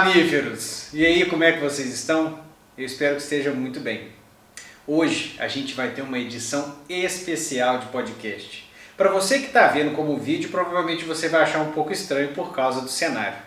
mamíferos! E aí, como é que vocês estão? Eu espero que estejam muito bem. Hoje a gente vai ter uma edição especial de podcast. Para você que está vendo como vídeo, provavelmente você vai achar um pouco estranho por causa do cenário.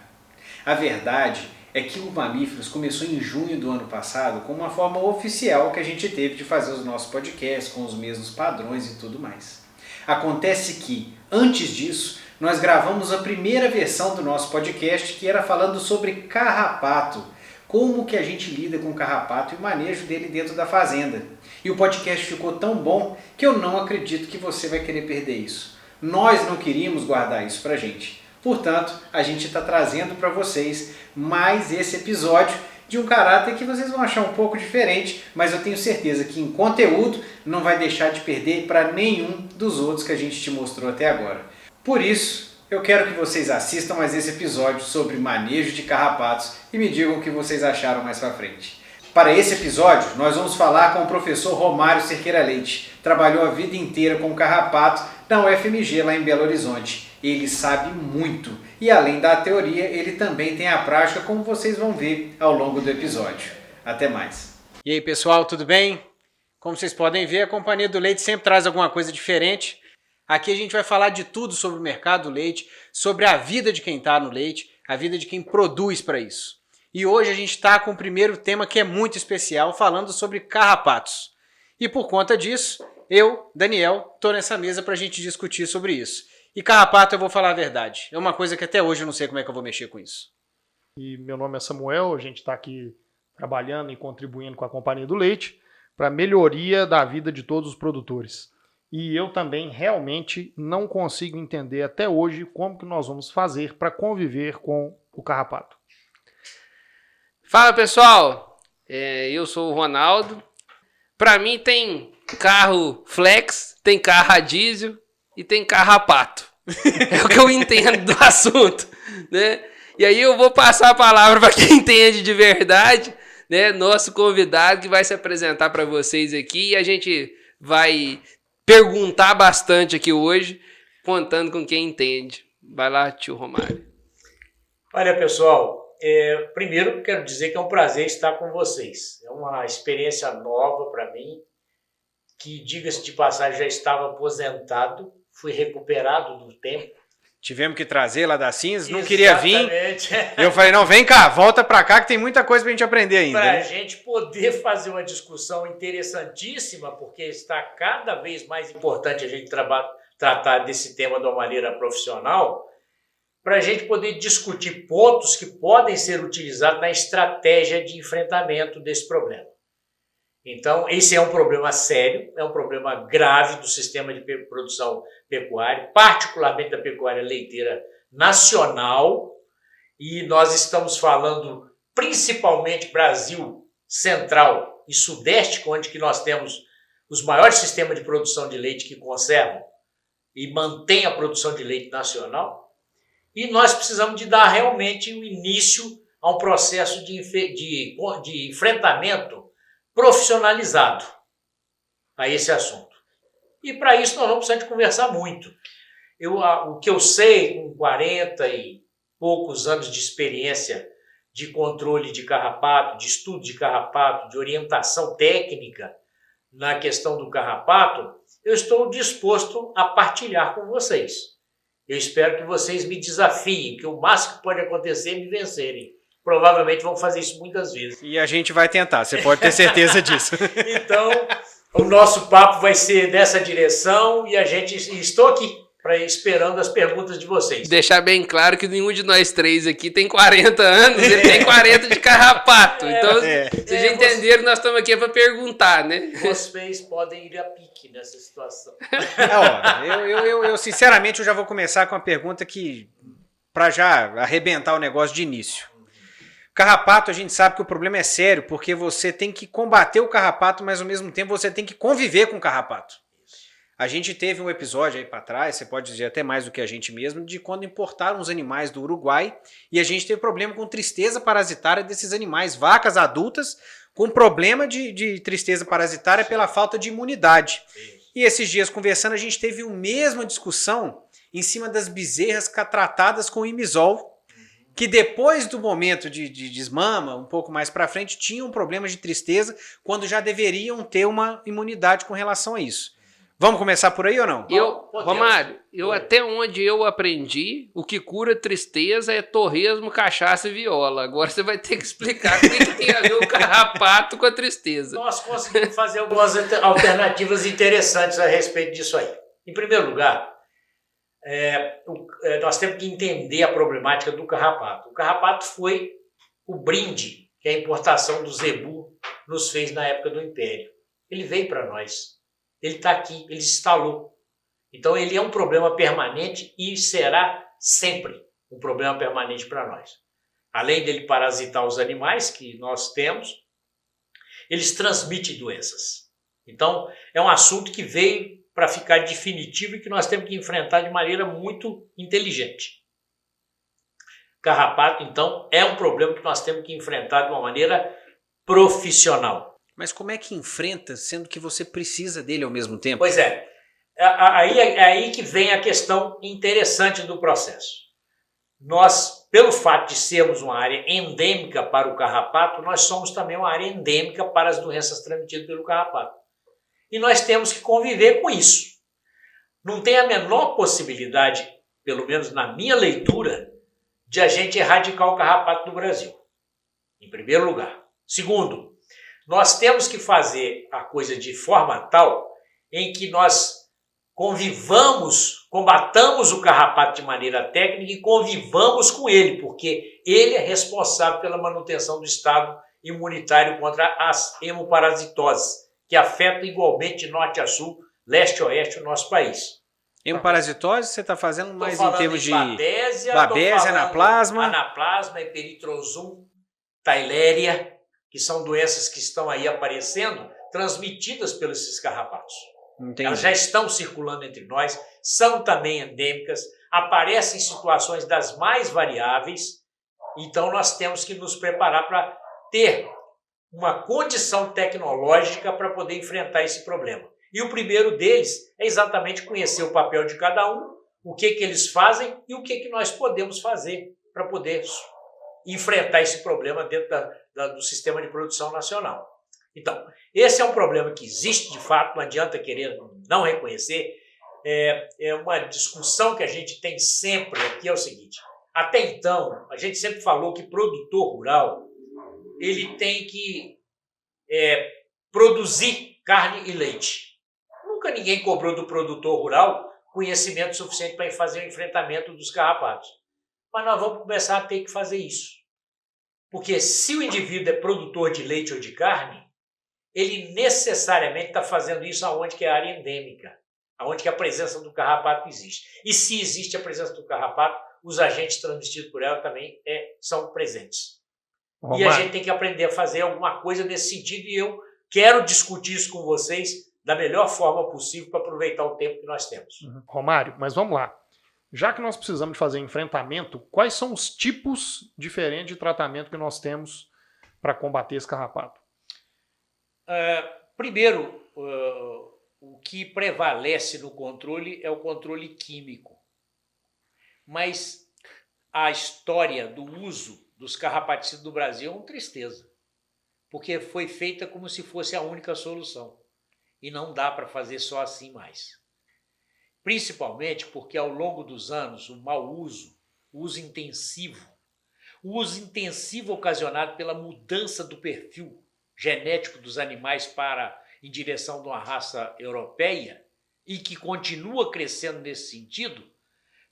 A verdade é que o Mamíferos começou em junho do ano passado com uma forma oficial que a gente teve de fazer os nossos podcasts com os mesmos padrões e tudo mais. Acontece que, antes disso, nós gravamos a primeira versão do nosso podcast, que era falando sobre carrapato, como que a gente lida com o carrapato e o manejo dele dentro da fazenda. E o podcast ficou tão bom que eu não acredito que você vai querer perder isso. Nós não queríamos guardar isso pra gente. Portanto, a gente está trazendo para vocês mais esse episódio de um caráter que vocês vão achar um pouco diferente, mas eu tenho certeza que em conteúdo não vai deixar de perder para nenhum dos outros que a gente te mostrou até agora. Por isso, eu quero que vocês assistam mais esse episódio sobre manejo de carrapatos e me digam o que vocês acharam mais para frente. Para esse episódio, nós vamos falar com o professor Romário Cerqueira Leite. Trabalhou a vida inteira com carrapato na UFMG lá em Belo Horizonte. Ele sabe muito e, além da teoria, ele também tem a prática, como vocês vão ver ao longo do episódio. Até mais. E aí, pessoal, tudo bem? Como vocês podem ver, a Companhia do Leite sempre traz alguma coisa diferente. Aqui a gente vai falar de tudo sobre o mercado do leite, sobre a vida de quem está no leite, a vida de quem produz para isso. E hoje a gente está com o primeiro tema que é muito especial, falando sobre carrapatos. E por conta disso, eu, Daniel, estou nessa mesa para a gente discutir sobre isso. E carrapato, eu vou falar a verdade, é uma coisa que até hoje eu não sei como é que eu vou mexer com isso. E meu nome é Samuel, a gente está aqui trabalhando e contribuindo com a Companhia do Leite para a melhoria da vida de todos os produtores. E eu também realmente não consigo entender até hoje como que nós vamos fazer para conviver com o carrapato. Fala pessoal, eu sou o Ronaldo. Para mim tem carro flex, tem carro a diesel e tem carrapato. É o que eu entendo do assunto, né? E aí eu vou passar a palavra para quem entende de verdade, né? Nosso convidado que vai se apresentar para vocês aqui e a gente vai perguntar bastante aqui hoje, contando com quem entende. Vai lá, tio Romário. Olha, pessoal, primeiro quero dizer que é um prazer estar com vocês. É uma experiência nova para mim, que, diga-se de passagem, já estava aposentado, fui recuperado do tempo. Tivemos que trazer lá das cinzas, não Exatamente. Queria vir. Eu falei, não, vem cá, volta para cá que tem muita coisa para a gente aprender ainda. Para a gente poder fazer uma discussão interessantíssima, porque está cada vez mais importante a gente tratar desse tema de uma maneira profissional, para a gente poder discutir pontos que podem ser utilizados na estratégia de enfrentamento desse problema. Então, esse é um problema sério, é um problema grave do sistema de produção pecuária, particularmente da pecuária leiteira nacional, e nós estamos falando principalmente Brasil Central e Sudeste, onde que nós temos os maiores sistemas de produção de leite que conservam e mantêm a produção de leite nacional, e nós precisamos de dar realmente o início a um processo de enfrentamento profissionalizado a esse assunto. E para isso nós vamos precisar de conversar muito. O que eu sei, com 40 e poucos anos de experiência de controle de carrapato, de estudo de carrapato, de orientação técnica na questão do carrapato, eu estou disposto a partilhar com vocês. Eu espero que vocês me desafiem, que o máximo que pode acontecer é me vencerem. Provavelmente vão fazer isso muitas vezes. E a gente vai tentar, você pode ter certeza disso. Então, o nosso papo vai ser nessa direção e estou aqui esperando as perguntas de vocês. Deixar bem claro que nenhum de nós três aqui tem 40 anos, ele tem 40 de carrapato. Então, vocês já entenderam, nós estamos aqui para perguntar, né? Vocês podem ir a pique nessa situação. Eu sinceramente, eu já vou começar com uma pergunta que, para já arrebentar o negócio de início. Carrapato, a gente sabe que o problema é sério, porque você tem que combater o carrapato, mas ao mesmo tempo você tem que conviver com o carrapato. A gente teve um episódio aí para trás, você pode dizer até mais do que a gente mesmo, de quando importaram os animais do Uruguai e a gente teve problema com tristeza parasitária desses animais, vacas adultas com problema de tristeza parasitária pela falta de imunidade. E esses dias conversando a gente teve a mesma discussão em cima das bezerras tratadas com imisol, que depois do momento de desmama, um pouco mais para frente, tinham problemas de tristeza, quando já deveriam ter uma imunidade com relação a isso. Vamos começar por aí ou não? Romário, até onde eu aprendi, o que cura tristeza é torresmo, cachaça e viola. Agora você vai ter que explicar o que tem a ver o carrapato com a tristeza. Nós conseguimos fazer algumas alternativas interessantes a respeito disso aí. Em primeiro lugar, nós temos que entender a problemática do carrapato. O carrapato foi o brinde que a importação do zebu nos fez na época do Império. Ele veio para nós. Ele está aqui, ele se instalou. Então ele é um problema permanente e será sempre um problema permanente para nós. Além dele parasitar os animais que nós temos, eles transmitem doenças. Então é um assunto que veio para ficar definitivo e que nós temos que enfrentar de maneira muito inteligente. Carrapato, então, é um problema que nós temos que enfrentar de uma maneira profissional. Mas como é que enfrenta, sendo que você precisa dele ao mesmo tempo? Pois é. Aí que vem a questão interessante do processo. Nós, pelo fato de sermos uma área endêmica para o carrapato, nós somos também uma área endêmica para as doenças transmitidas pelo carrapato. E nós temos que conviver com isso. Não tem a menor possibilidade, pelo menos na minha leitura, de a gente erradicar o carrapato do Brasil. Em primeiro lugar. Segundo, nós temos que fazer a coisa de forma tal em que nós combatamos o carrapato de maneira técnica e convivamos com ele, porque ele é responsável pela manutenção do estado imunitário contra as hemoparasitoses, que afetam igualmente de norte a sul, leste a oeste o nosso país. Hemoparasitose você está fazendo mais em termos de babésia, anaplasma, Erythrosum, Theileria, que são doenças que estão aí aparecendo, transmitidas pelos esses carrapatos. Entendi. Elas já estão circulando entre nós, são também endêmicas, aparecem em situações das mais variáveis, então nós temos que nos preparar para ter uma condição tecnológica para poder enfrentar esse problema. E o primeiro deles é exatamente conhecer o papel de cada um, o que eles fazem e o que nós podemos fazer para poder enfrentar esse problema dentro do sistema de produção nacional. Então, esse é um problema que existe de fato, não adianta querer não reconhecer. É uma discussão que a gente tem sempre aqui, é o seguinte: até então, a gente sempre falou que produtor rural ele tem que produzir carne e leite. Nunca ninguém cobrou do produtor rural conhecimento suficiente para fazer o enfrentamento dos carrapatos. Mas nós vamos começar a ter que fazer isso. Porque se o indivíduo é produtor de leite ou de carne, ele necessariamente está fazendo isso aonde que é a área endêmica, aonde que a presença do carrapato existe. E se existe a presença do carrapato, os agentes transmitidos por ela também são presentes. E a gente tem que aprender a fazer alguma coisa nesse sentido, e eu quero discutir isso com vocês da melhor forma possível para aproveitar o tempo que nós temos. Romário, mas vamos lá. Já que nós precisamos de fazer enfrentamento, quais são os tipos diferentes de tratamento que nós temos para combater esse carrapato? Primeiro, o que prevalece no controle é o controle químico. Mas a história do uso dos carrapaticidas do Brasil é uma tristeza, porque foi feita como se fosse a única solução. E não dá para fazer só assim mais. Principalmente porque ao longo dos anos o mau uso, o uso intensivo ocasionado pela mudança do perfil genético dos animais em direção de uma raça europeia e que continua crescendo nesse sentido,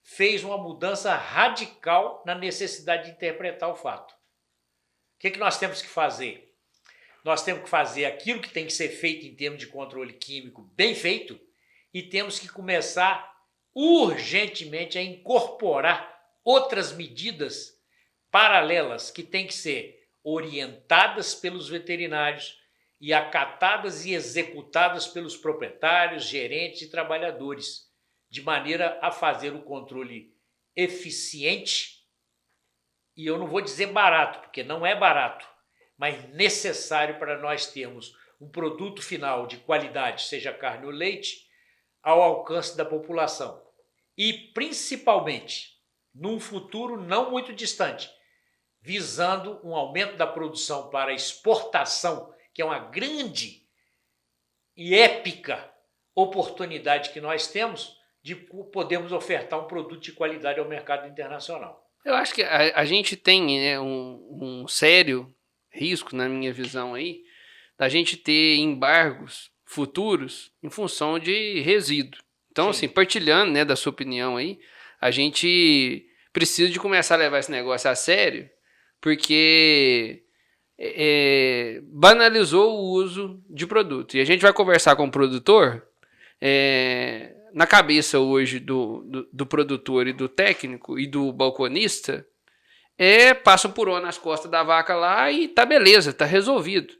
fez uma mudança radical na necessidade de interpretar o fato. O que nós temos que fazer? Nós temos que fazer aquilo que tem que ser feito em termos de controle químico bem feito e temos que começar urgentemente a incorporar outras medidas paralelas que têm que ser orientadas pelos veterinários e acatadas e executadas pelos proprietários, gerentes e trabalhadores, de maneira a fazer o controle eficiente, e eu não vou dizer barato, porque não é barato, mas necessário para nós termos um produto final de qualidade, seja carne ou leite, ao alcance da população. E, principalmente, num futuro não muito distante, visando um aumento da produção para exportação, que é uma grande e épica oportunidade que nós temos de podermos ofertar um produto de qualidade ao mercado internacional. Eu acho que a gente tem, né, um sério risco, na minha visão aí, da gente ter embargos futuros em função de resíduo. Então, Sim. assim, partilhando, né, da sua opinião aí, a gente precisa de começar a levar esse negócio a sério, porque banalizou o uso de produto. E a gente vai conversar com o produtor, na cabeça hoje do produtor e do técnico e do balconista, passa um purô nas costas da vaca lá e tá beleza, tá resolvido.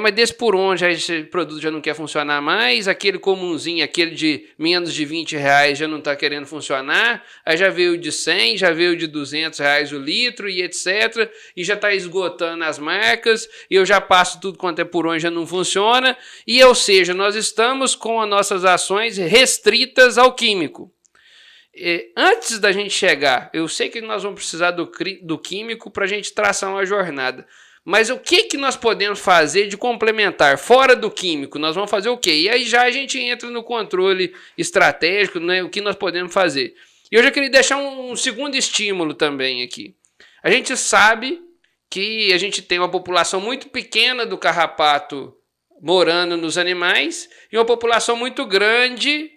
Mas desse purô já esse produto já não quer funcionar mais, aquele comunzinho, aquele de menos de R$20 já não está querendo funcionar, aí já veio de 100, já veio de R$200 o litro e etc, e já está esgotando as marcas, e eu já passo tudo quanto é purô e já não funciona, e ou seja, nós estamos com as nossas ações restritas ao químico. Antes da gente chegar, eu sei que nós vamos precisar do químico para a gente traçar uma jornada, mas o que nós podemos fazer de complementar? Fora do químico, nós vamos fazer o quê? E aí já a gente entra no controle estratégico, né? O que nós podemos fazer. E eu já queria deixar um segundo estímulo também aqui. A gente sabe que a gente tem uma população muito pequena do carrapato morando nos animais e uma população muito grande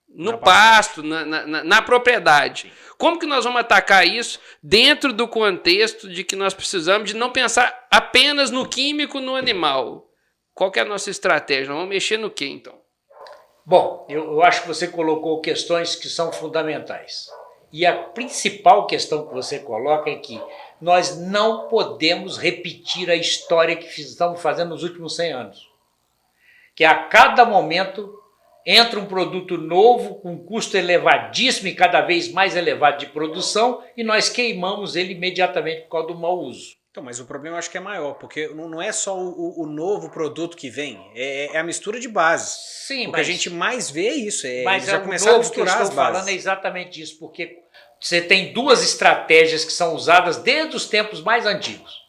no pasto, na propriedade. Como que nós vamos atacar isso dentro do contexto de que nós precisamos de não pensar apenas no químico, no animal? Qual que é a nossa estratégia? Nós vamos mexer no quê, então? Bom, eu acho que você colocou questões que são fundamentais. E a principal questão que você coloca é que nós não podemos repetir a história que estamos fazendo nos últimos 100 anos. Que a cada momento entra um produto novo com custo elevadíssimo e cada vez mais elevado de produção e nós queimamos ele imediatamente por causa do mau uso. Então, mas o problema eu acho que é maior, porque não é só o novo produto que vem, é a mistura de bases. Sim, o que a gente mais vê é isso, mas já começar a misturar as bases. O novo que eu estou falando é exatamente isso, porque você tem duas estratégias que são usadas desde os tempos mais antigos.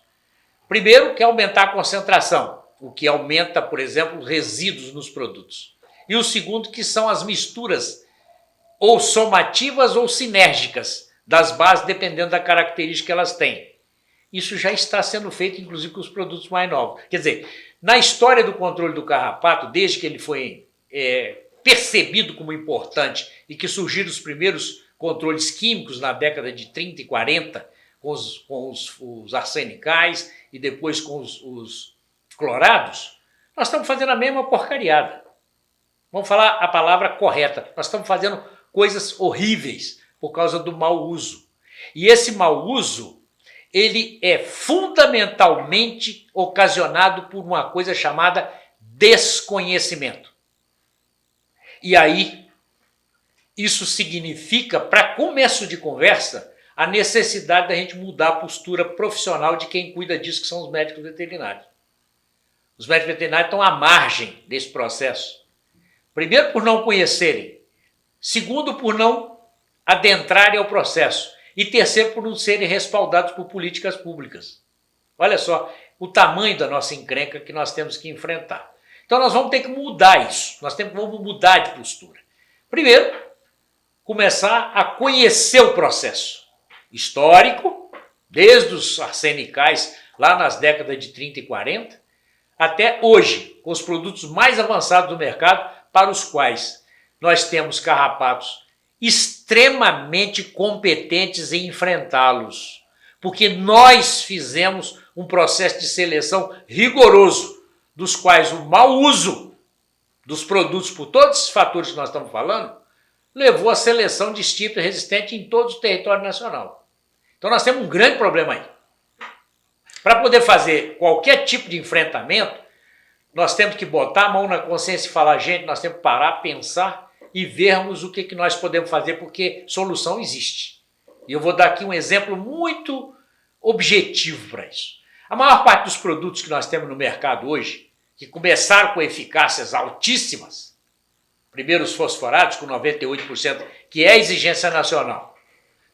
Primeiro, que é aumentar a concentração, o que aumenta, por exemplo, os resíduos nos produtos. E o segundo, que são as misturas ou somativas ou sinérgicas das bases, dependendo da característica que elas têm. Isso já está sendo feito, inclusive, com os produtos mais novos. Quer dizer, na história do controle do carrapato, desde que ele foi percebido como importante e que surgiram os primeiros controles químicos na década de 30 e 40, com os arsenicais e depois com os clorados, nós estamos fazendo a mesma porcariada. Vamos falar a palavra correta. Nós estamos fazendo coisas horríveis por causa do mau uso. E esse mau uso, ele é fundamentalmente ocasionado por uma coisa chamada desconhecimento. E aí, isso significa, para começo de conversa, a necessidade da gente mudar a postura profissional de quem cuida disso, que são os médicos veterinários. Os médicos veterinários estão à margem desse processo. Primeiro, por não conhecerem. Segundo, por não adentrarem ao processo. E terceiro, por não serem respaldados por políticas públicas. Olha só o tamanho da nossa encrenca que nós temos que enfrentar. Então nós vamos ter que mudar isso. Vamos mudar de postura. Primeiro, começar a conhecer o processo histórico, desde os arsenicais lá nas décadas de 30 e 40, até hoje, com os produtos mais avançados do mercado, para os quais nós temos carrapatos extremamente competentes em enfrentá-los, porque nós fizemos um processo de seleção rigoroso, dos quais o mau uso dos produtos, por todos esses fatores que nós estamos falando, levou à seleção de estirpe resistente em todo o território nacional. Então nós temos um grande problema aí. Para poder fazer qualquer tipo de enfrentamento, nós temos que botar a mão na consciência e falar, gente, nós temos que parar, pensar e vermos o que nós podemos fazer, porque solução existe. E eu vou dar aqui um exemplo muito objetivo para isso. A maior parte dos produtos que nós temos no mercado hoje, que começaram com eficácias altíssimas, primeiro os fosforados com 98%, que é a exigência nacional.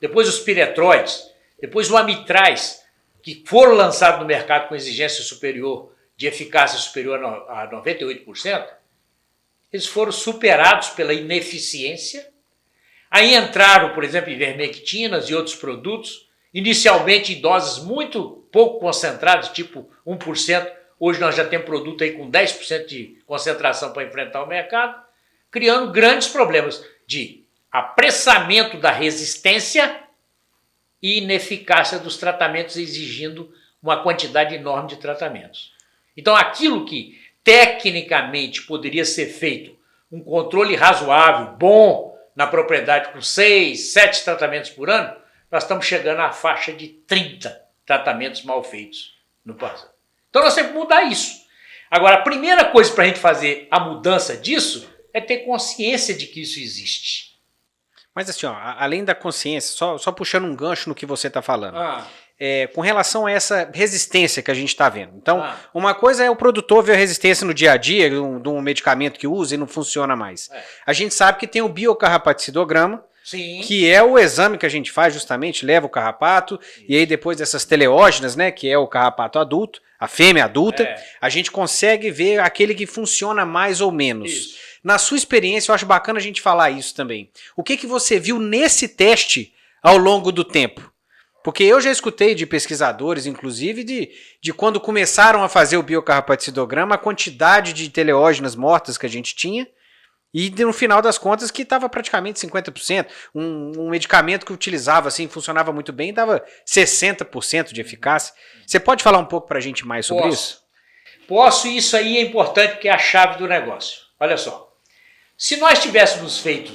depois os piretroides, depois o amitraz, que foram lançados no mercado com exigência superior, de eficácia superior a 98%, eles foram superados pela ineficiência. Aí entraram, por exemplo, ivermectinas e outros produtos, inicialmente em doses muito pouco concentradas, tipo 1%. Hoje nós já temos produto aí com 10% de concentração para enfrentar o mercado, criando grandes problemas de apressamento da resistência e ineficácia dos tratamentos, exigindo uma quantidade enorme de tratamentos. Então, aquilo que tecnicamente poderia ser feito, um controle razoável, bom, na propriedade com 6, 7 tratamentos por ano, nós estamos chegando à faixa de 30 tratamentos mal feitos no passado. Então, nós temos que mudar isso. Agora, a primeira coisa para a gente fazer a mudança disso é ter consciência de que isso existe. Mas assim, ó, além da consciência, só puxando um gancho no que você está falando, com relação a essa resistência que a gente está vendo. Então, uma coisa é o produtor ver a resistência no dia a dia de um medicamento que usa e não funciona mais. A gente sabe que tem o biocarrapacidograma, Sim. Que é o exame que a gente faz justamente, leva o carrapato, e aí depois dessas teleógenas, né, que é o carrapato adulto, a fêmea adulta, a gente consegue ver aquele que funciona mais ou menos. Isso. Na sua experiência, eu acho bacana a gente falar isso também. O que você viu nesse teste ao longo do tempo? Porque eu já escutei de pesquisadores, inclusive, de quando começaram a fazer o biocarrapacidograma, a quantidade de teleógenas mortas que a gente tinha, e no final das contas que estava praticamente 50%. Um medicamento que utilizava assim, funcionava muito bem, dava 60% de eficácia. Você pode falar um pouco para a gente mais sobre isso? Posso, e isso aí é importante porque é a chave do negócio. Olha só, se nós tivéssemos feito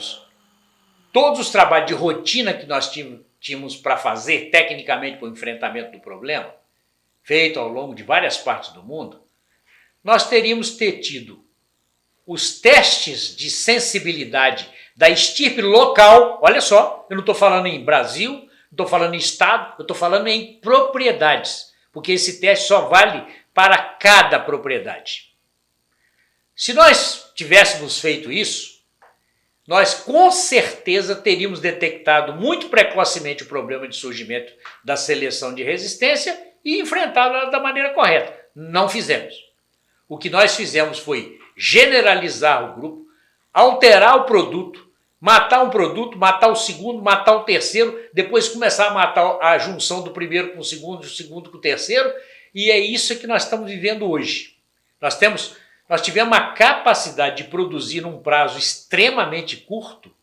todos os trabalhos de rotina que nós tínhamos para fazer tecnicamente para o enfrentamento do problema, feito ao longo de várias partes do mundo, nós teríamos tido os testes de sensibilidade da estirpe local. Olha só, eu não estou falando em Brasil, não estou falando em estado, eu estou falando em propriedades, porque esse teste só vale para cada propriedade. Se nós tivéssemos feito isso, nós com certeza teríamos detectado muito precocemente o problema de surgimento da seleção de resistência e enfrentá-la da maneira correta. Não fizemos. O que nós fizemos foi generalizar o grupo, alterar o produto, matar um produto, matar o segundo, matar o terceiro, depois começar a matar a junção do primeiro com o segundo, do segundo com o terceiro, e é isso que nós estamos vivendo hoje. Nós tivemos a capacidade de produzir num prazo extremamente curto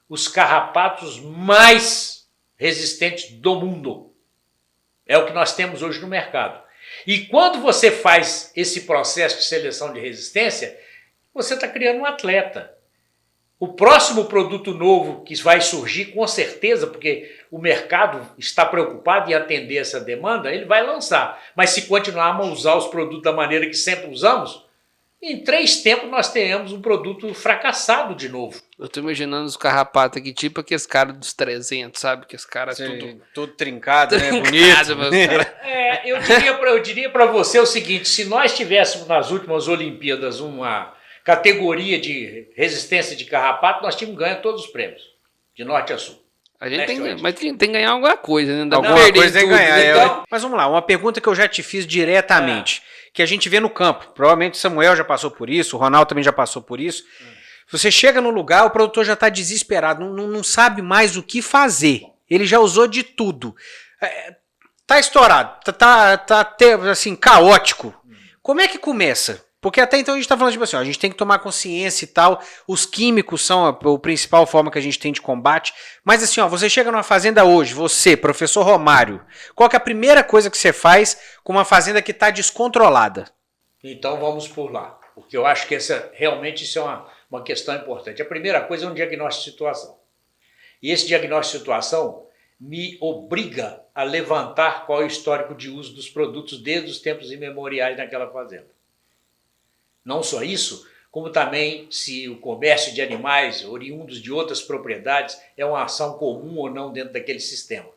os carrapatos mais resistentes do mundo. É o que nós temos hoje no mercado. E quando você faz esse processo de seleção de resistência, você está criando um atleta. O próximo produto novo que vai surgir, com certeza, porque o mercado está preocupado em atender essa demanda, ele vai lançar. Mas se continuarmos a usar os produtos da maneira que sempre usamos, em 3 tempos nós teremos um produto fracassado de novo. Eu tô imaginando os carrapatos aqui, tipo aqueles caras dos 300, sabe? Que os caras tudo trincado, né? Trincado, Bonito. Eu diria para você o seguinte, se nós tivéssemos nas últimas Olimpíadas uma categoria de resistência de carrapato, nós tínhamos ganho todos os prêmios, de norte a sul. A gente mas tem que ganhar alguma coisa, né? Não dá pra Alguma perder coisa tem que tudo, ganhar. então... Mas vamos lá, uma pergunta que eu já te fiz diretamente, que a gente vê no campo. Provavelmente o Samuel já passou por isso, o Ronaldo também já passou por isso. Você chega no lugar, o produtor já está desesperado, não sabe mais o que fazer. Ele já usou de tudo. Tá estourado, tá assim, caótico. Como é que começa? Porque até então a gente está falando, tipo assim, ó, a gente tem que tomar consciência e tal, os químicos são a principal forma que a gente tem de combate, mas assim, ó, você chega numa fazenda hoje, você, professor Romário, qual que é a primeira coisa que você faz com uma fazenda que está descontrolada? Então vamos por lá, porque eu acho que realmente isso é uma questão importante. A primeira coisa é um diagnóstico de situação. E esse diagnóstico de situação me obriga a levantar qual é o histórico de uso dos produtos desde os tempos imemoriais naquela fazenda. Não só isso, como também se o comércio de animais oriundos de outras propriedades é uma ação comum ou não dentro daquele sistema.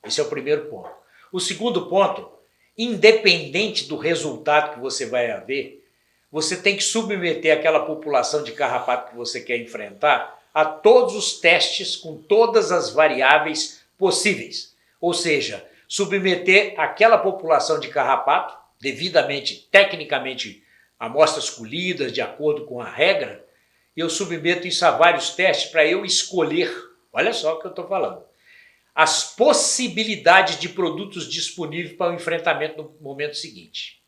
Esse é o primeiro ponto. O segundo ponto, independente do resultado que você vai haver, você tem que submeter aquela população de carrapato que você quer enfrentar a todos os testes com todas as variáveis possíveis. Ou seja, submeter aquela população de carrapato, devidamente, tecnicamente, amostras colhidas, de acordo com a regra, eu submeto isso a vários testes para eu escolher, olha só o que eu estou falando, as possibilidades de produtos disponíveis para o enfrentamento no momento seguinte.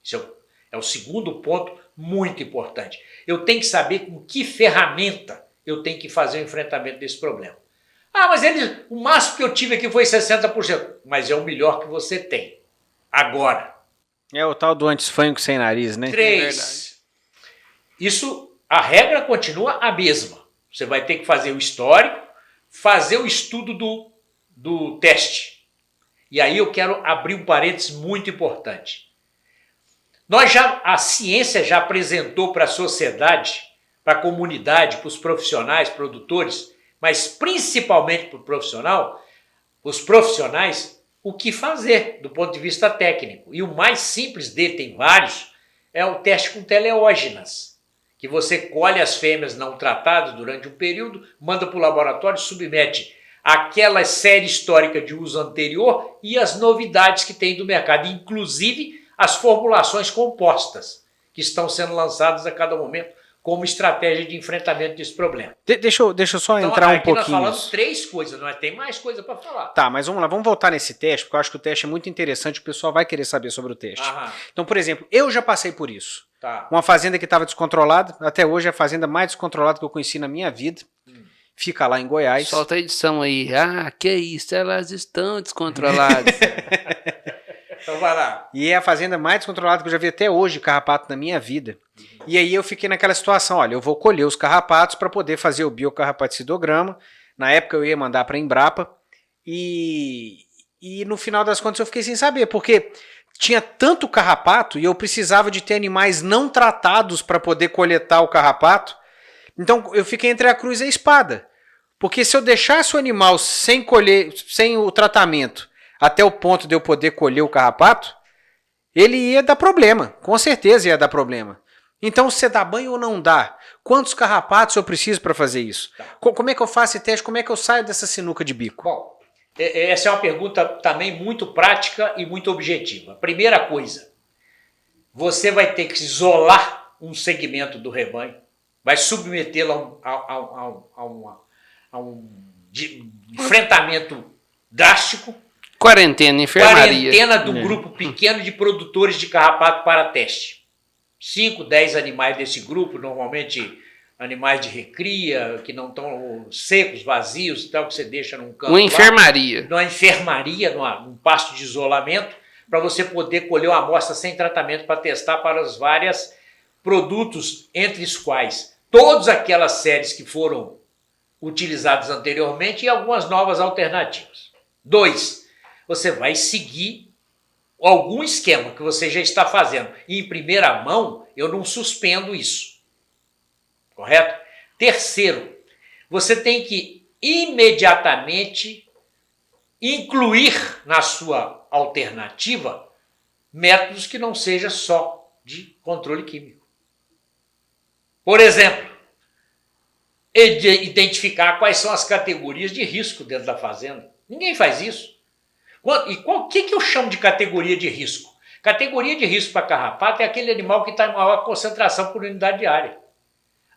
Isso é o segundo ponto muito importante. Eu tenho que saber com que ferramenta eu tenho que fazer o enfrentamento desse problema. Ah, mas o máximo que eu tive aqui foi 60%. Mas é o melhor que você tem. Agora. É o tal do antisfângico sem nariz, né? 3. Isso, a regra continua a mesma. Você vai ter que fazer o histórico, fazer o estudo do teste. E aí eu quero abrir um parênteses muito importante. A ciência já apresentou para a sociedade, para a comunidade, para os profissionais, produtores, mas principalmente para os profissionais, o que fazer do ponto de vista técnico. E o mais simples dele, tem vários, é o teste com teleógenas, que você colhe as fêmeas não tratadas durante um período, manda para o laboratório, submete aquela série histórica de uso anterior e as novidades que tem do mercado, inclusive as formulações compostas que estão sendo lançadas a cada momento como estratégia de enfrentamento desse problema. Deixa eu só entrar um pouquinho. Nós falamos 3 coisas, não é? Tem mais coisa para falar. Tá, mas vamos lá, vamos voltar nesse teste, porque eu acho que o teste é muito interessante, o pessoal vai querer saber sobre o teste. Aham. Então, por exemplo, eu já passei por isso. Tá. Uma fazenda que estava descontrolada, até hoje é a fazenda mais descontrolada que eu conheci na minha vida. Fica lá em Goiás. Solta a edição aí. Ah, que isso, elas estão descontroladas. Então vai lá. E é a fazenda mais descontrolada que eu já vi até hoje, carrapato, na minha vida. E aí eu fiquei naquela situação, olha, eu vou colher os carrapatos para poder fazer o biocarrapacidograma. Na época eu ia mandar para a Embrapa. E no final das contas eu fiquei sem saber, porque tinha tanto carrapato e eu precisava de ter animais não tratados para poder coletar o carrapato. Então eu fiquei entre a cruz e a espada. Porque se eu deixasse o animal sem colher, sem o tratamento, até o ponto de eu poder colher o carrapato, ele ia dar problema. Com certeza ia dar problema. Então, você dá banho ou não dá? Quantos carrapatos eu preciso para fazer isso? Tá. Como é que eu faço esse teste? Como é que eu saio dessa sinuca de bico? Bom, essa é uma pergunta também muito prática e muito objetiva. Primeira coisa, você vai ter que isolar um segmento do rebanho, vai submetê-lo a um enfrentamento drástico. Quarentena, enfermaria. Quarentena do grupo pequeno de produtores de carrapato para teste. 5, 10 animais desse grupo, normalmente animais de recria, que não estão secos, vazios e tal, que você deixa num canto. Uma enfermaria. Numa enfermaria, num pasto de isolamento, para você poder colher uma amostra sem tratamento para testar para os vários produtos, entre os quais todas aquelas séries que foram utilizadas anteriormente e algumas novas alternativas. 2. Você vai seguir algum esquema que você já está fazendo. E em primeira mão, eu não suspendo isso. Correto? Terceiro, você tem que imediatamente incluir na sua alternativa métodos que não sejam só de controle químico. Por exemplo, identificar quais são as categorias de risco dentro da fazenda. Ninguém faz isso. E o que eu chamo de categoria de risco? Categoria de risco para carrapato é aquele animal que está em maior concentração por unidade diária.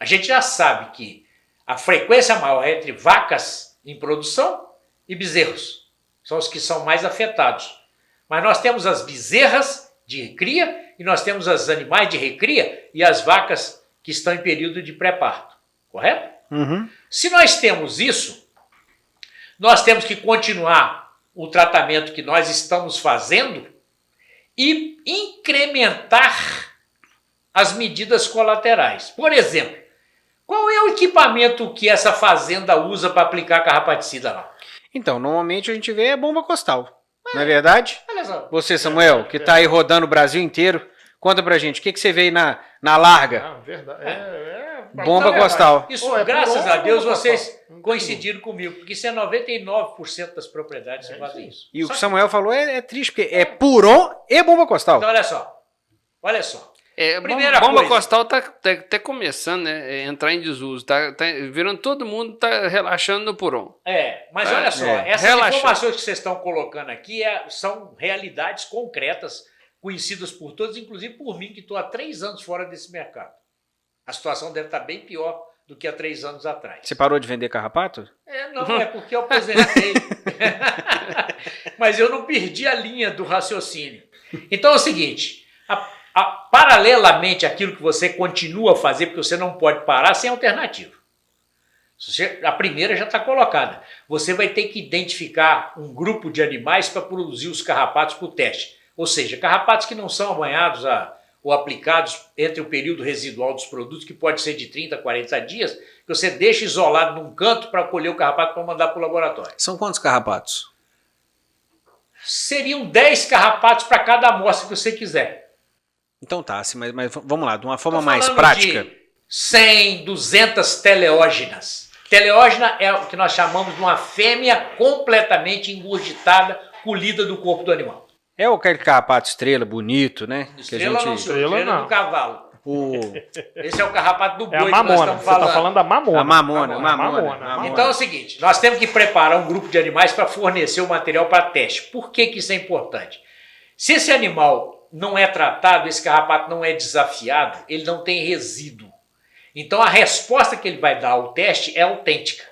A gente já sabe que a frequência maior é entre vacas em produção e bezerros. São os que são mais afetados. Mas nós temos as bezerras de recria e nós temos os animais de recria e as vacas que estão em período de pré-parto. Correto? Uhum. Se nós temos isso, nós temos que continuar o tratamento que nós estamos fazendo e incrementar as medidas colaterais. Por exemplo, qual é o equipamento que essa fazenda usa para aplicar carrapaticida lá? Então, normalmente a gente vê a bomba costal. Não é verdade? Olha só. Você, Samuel, que está aí rodando o Brasil inteiro, conta pra gente, o que você vê aí na larga? Ah, verdade. Bomba costal. Isso, Ou é graças por a Deus, bomba vocês costal. coincidiram comigo, porque isso é 99% das propriedades que fazem isso. E o que o Samuel falou é triste, porque é puron e bomba costal. Então, olha só. Primeira bomba coisa. costal tá até começando, né? Entrar em desuso. Tá virando todo mundo, tá relaxando no puron. Mas olha só, essas Relaxa. informações que vocês estão colocando aqui são realidades concretas, conhecidas por todos, inclusive por mim, que estou há 3 anos fora desse mercado. A situação deve estar bem pior do que há 3 anos atrás. Você parou de vender carrapato? Não, é porque eu aposentei. Mas eu não perdi a linha do raciocínio. Então é o seguinte, paralelamente àquilo que você continua a fazer, porque você não pode parar sem alternativa. A primeira já está colocada. Você vai ter que identificar um grupo de animais para produzir os carrapatos para o teste. Ou seja, carrapatos que não são banhados ou aplicados entre o período residual dos produtos, que pode ser de 30 a 40 dias, que você deixa isolado num canto para colher o carrapato para mandar para o laboratório. São quantos carrapatos? Seriam 10 carrapatos para cada amostra que você quiser. Então tá, assim, mas vamos lá, de uma forma Tô mais falando prática. de 100, 200 teleógenas. Teleógena é o que nós chamamos de uma fêmea completamente engurgitada, colhida do corpo do animal. É aquele carrapato estrela, bonito, né? Estrela não, senhor. Estrela Estrela não. do cavalo. O... Esse é o carrapato do É boi a que nós mamona. estamos Você falando. está falando da mamona. A mamona. Mamona. Então é o seguinte, nós temos que preparar um grupo de animais para fornecer o material para teste. Por que isso é importante? Se esse animal não é tratado, esse carrapato não é desafiado, ele não tem resíduo. Então a resposta que ele vai dar ao teste é autêntica.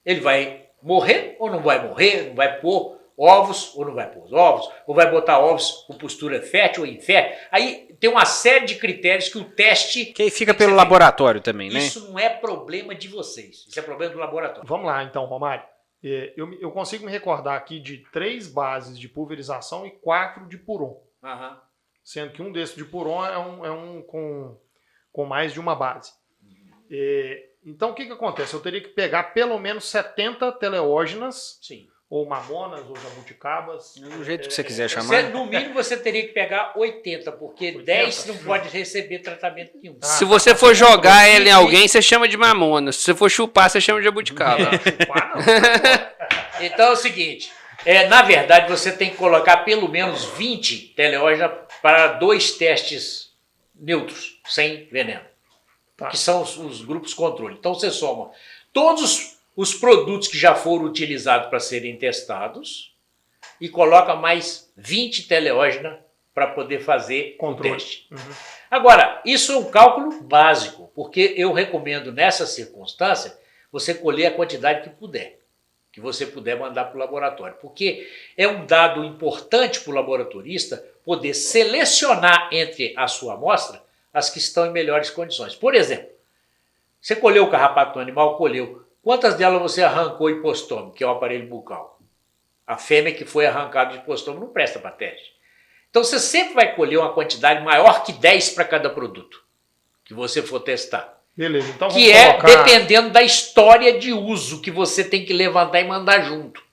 Ele vai morrer ou não vai morrer, não vai pôr ovos ou não vai pôr ovos, ou vai botar ovos com postura fértil ou infértil. Aí tem uma série de critérios que o teste... Que aí fica tem que pelo ser laboratório também, né? Isso não é problema de vocês, isso é problema do laboratório. Vamos lá, então, Romário. Eu consigo me recordar aqui de 3 bases de pulverização e 4 de puron. Aham. Sendo que um desses de puron é um com mais de uma base. Então, o que acontece? Eu teria que pegar pelo menos 70 teleógenas, Sim. ou mamonas, ou jabuticabas. Do jeito que você quiser chamar. Você, no mínimo você teria que pegar 80, porque 10 não pode receber tratamento nenhum. Se você for jogar ela em alguém, você chama de mamona. Se você for chupar, você chama de jabuticaba. Chupar, não. Então é o seguinte, na verdade você tem que colocar pelo menos 20 teleógenas para 2 testes neutros, sem veneno, Tá. que são os grupos controle. Então você soma todos os produtos que já foram utilizados para serem testados e coloca mais 20 teleógenas para poder fazer Controle. o teste. Agora, isso é um cálculo básico, porque eu recomendo nessa circunstância você colher a quantidade que você puder mandar para o laboratório, porque é um dado importante para o laboratorista poder selecionar entre a sua amostra as que estão em melhores condições. Por exemplo, você colheu o carrapato do animal, colheu. Quantas delas você arrancou hipostômico, que é o aparelho bucal? A fêmea que foi arrancada de hipostômico não presta para teste. Então você sempre vai colher uma quantidade maior que 10 para cada produto que você for testar. Beleza, então Que é dependendo da história de uso que você tem que levantar e mandar junto.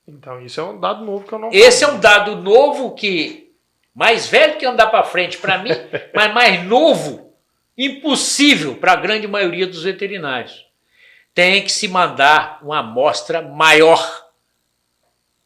Então, isso é um dado novo que eu não... Esse é um dado novo que... Mais velho que andar para frente para mim, mas mais novo, impossível para a grande maioria dos veterinários. Tem que se mandar uma amostra maior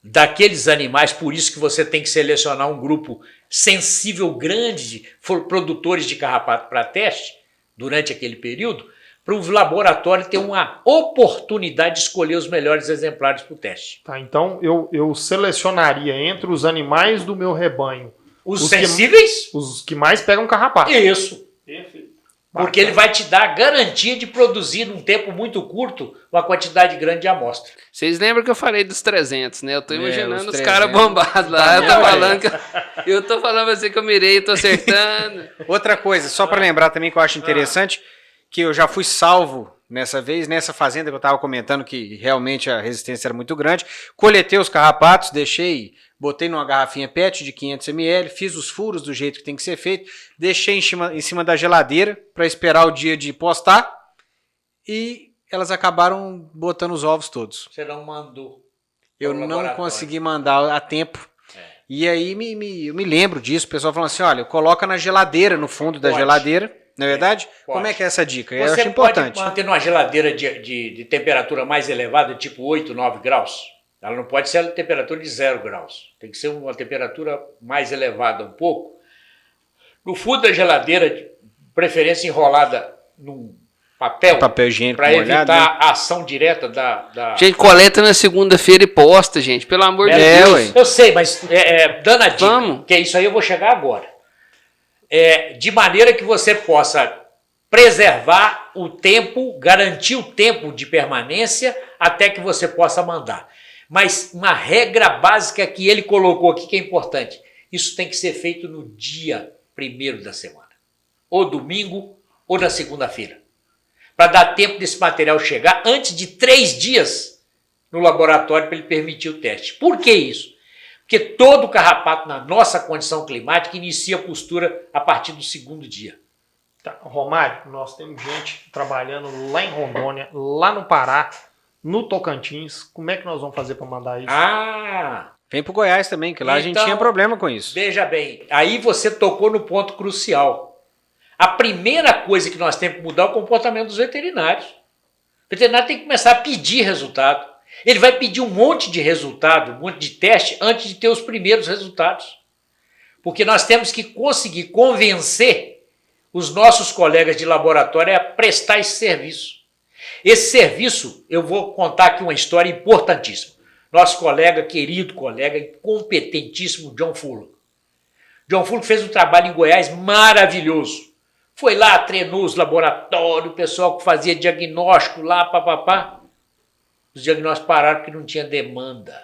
daqueles animais, por isso que você tem que selecionar um grupo sensível grande de produtores de carrapato para teste durante aquele período, para o laboratório ter uma oportunidade de escolher os melhores exemplares para o teste. Tá, então eu selecionaria entre os animais do meu rebanho Os sensíveis? os que mais pegam carrapato. Isso. Perfeito. Porque ele vai te dar a garantia de produzir num tempo muito curto uma quantidade grande de amostra. Vocês lembram que eu falei dos 300, né? Eu tô imaginando os os caras 300. bombados lá. Tá Eu tô vendo, falando que eu tô falando assim que eu mirei, tô acertando. Outra coisa, só para lembrar também que eu acho interessante, que eu já fui salvo nessa vez, nessa fazenda que eu estava comentando que realmente a resistência era muito grande. Coletei os carrapatos, botei numa garrafinha PET de 500 ml, fiz os furos do jeito que tem que ser feito, deixei em cima da geladeira para esperar o dia de postar e elas acabaram botando os ovos todos. Você não mandou. Eu Para o não laboratório. consegui mandar a tempo. E aí eu me lembro disso, o pessoal falando assim, olha, coloca na geladeira, no fundo da Pode. geladeira, não é verdade? Pode. Como é que é essa dica? Eu Você acho importante. pode manter numa geladeira de temperatura mais elevada, tipo 8, 9 graus. Ela não pode ser a temperatura de 0 graus. Tem que ser uma temperatura mais elevada um pouco, No fundo da geladeira, de preferência enrolada num papel higiênico para molhado, evitar né? a ação direta da... Gente, coleta na segunda-feira e posta, gente. Pelo amor de Deus. Deus. Eu sei, mas dando a dica, Vamos. que isso aí eu vou chegar agora. De maneira que você possa preservar o tempo, garantir o tempo de permanência até que você possa mandar. Mas uma regra básica que ele colocou aqui que é importante. Isso tem que ser feito no dia 1º da semana. Ou domingo ou na segunda-feira. Para dar tempo desse material chegar antes de 3 dias no laboratório para ele permitir o teste. Por que isso? Porque todo carrapato na nossa condição climática inicia a postura a partir do 2º dia. Tá, Romário, nós temos gente trabalhando lá em Rondônia, lá no Pará, no Tocantins. Como é que nós vamos fazer para mandar isso? Vem pro Goiás também, que lá a gente Então, tinha problema com isso. Veja bem, aí você tocou no ponto crucial. A primeira coisa que nós temos que mudar é o comportamento dos veterinários. O veterinário tem que começar a pedir resultado. Ele vai pedir um monte de resultado, um monte de teste, antes de ter os primeiros resultados. Porque nós temos que conseguir convencer os nossos colegas de laboratório a prestar esse serviço. Esse serviço, eu vou contar aqui uma história importantíssima. Nosso colega, querido colega, competentíssimo, John Fullo. John Fullo fez um trabalho em Goiás maravilhoso. Foi lá, treinou os laboratórios, o pessoal que fazia diagnóstico lá, papapá. Os diagnósticos pararam porque não tinha demanda.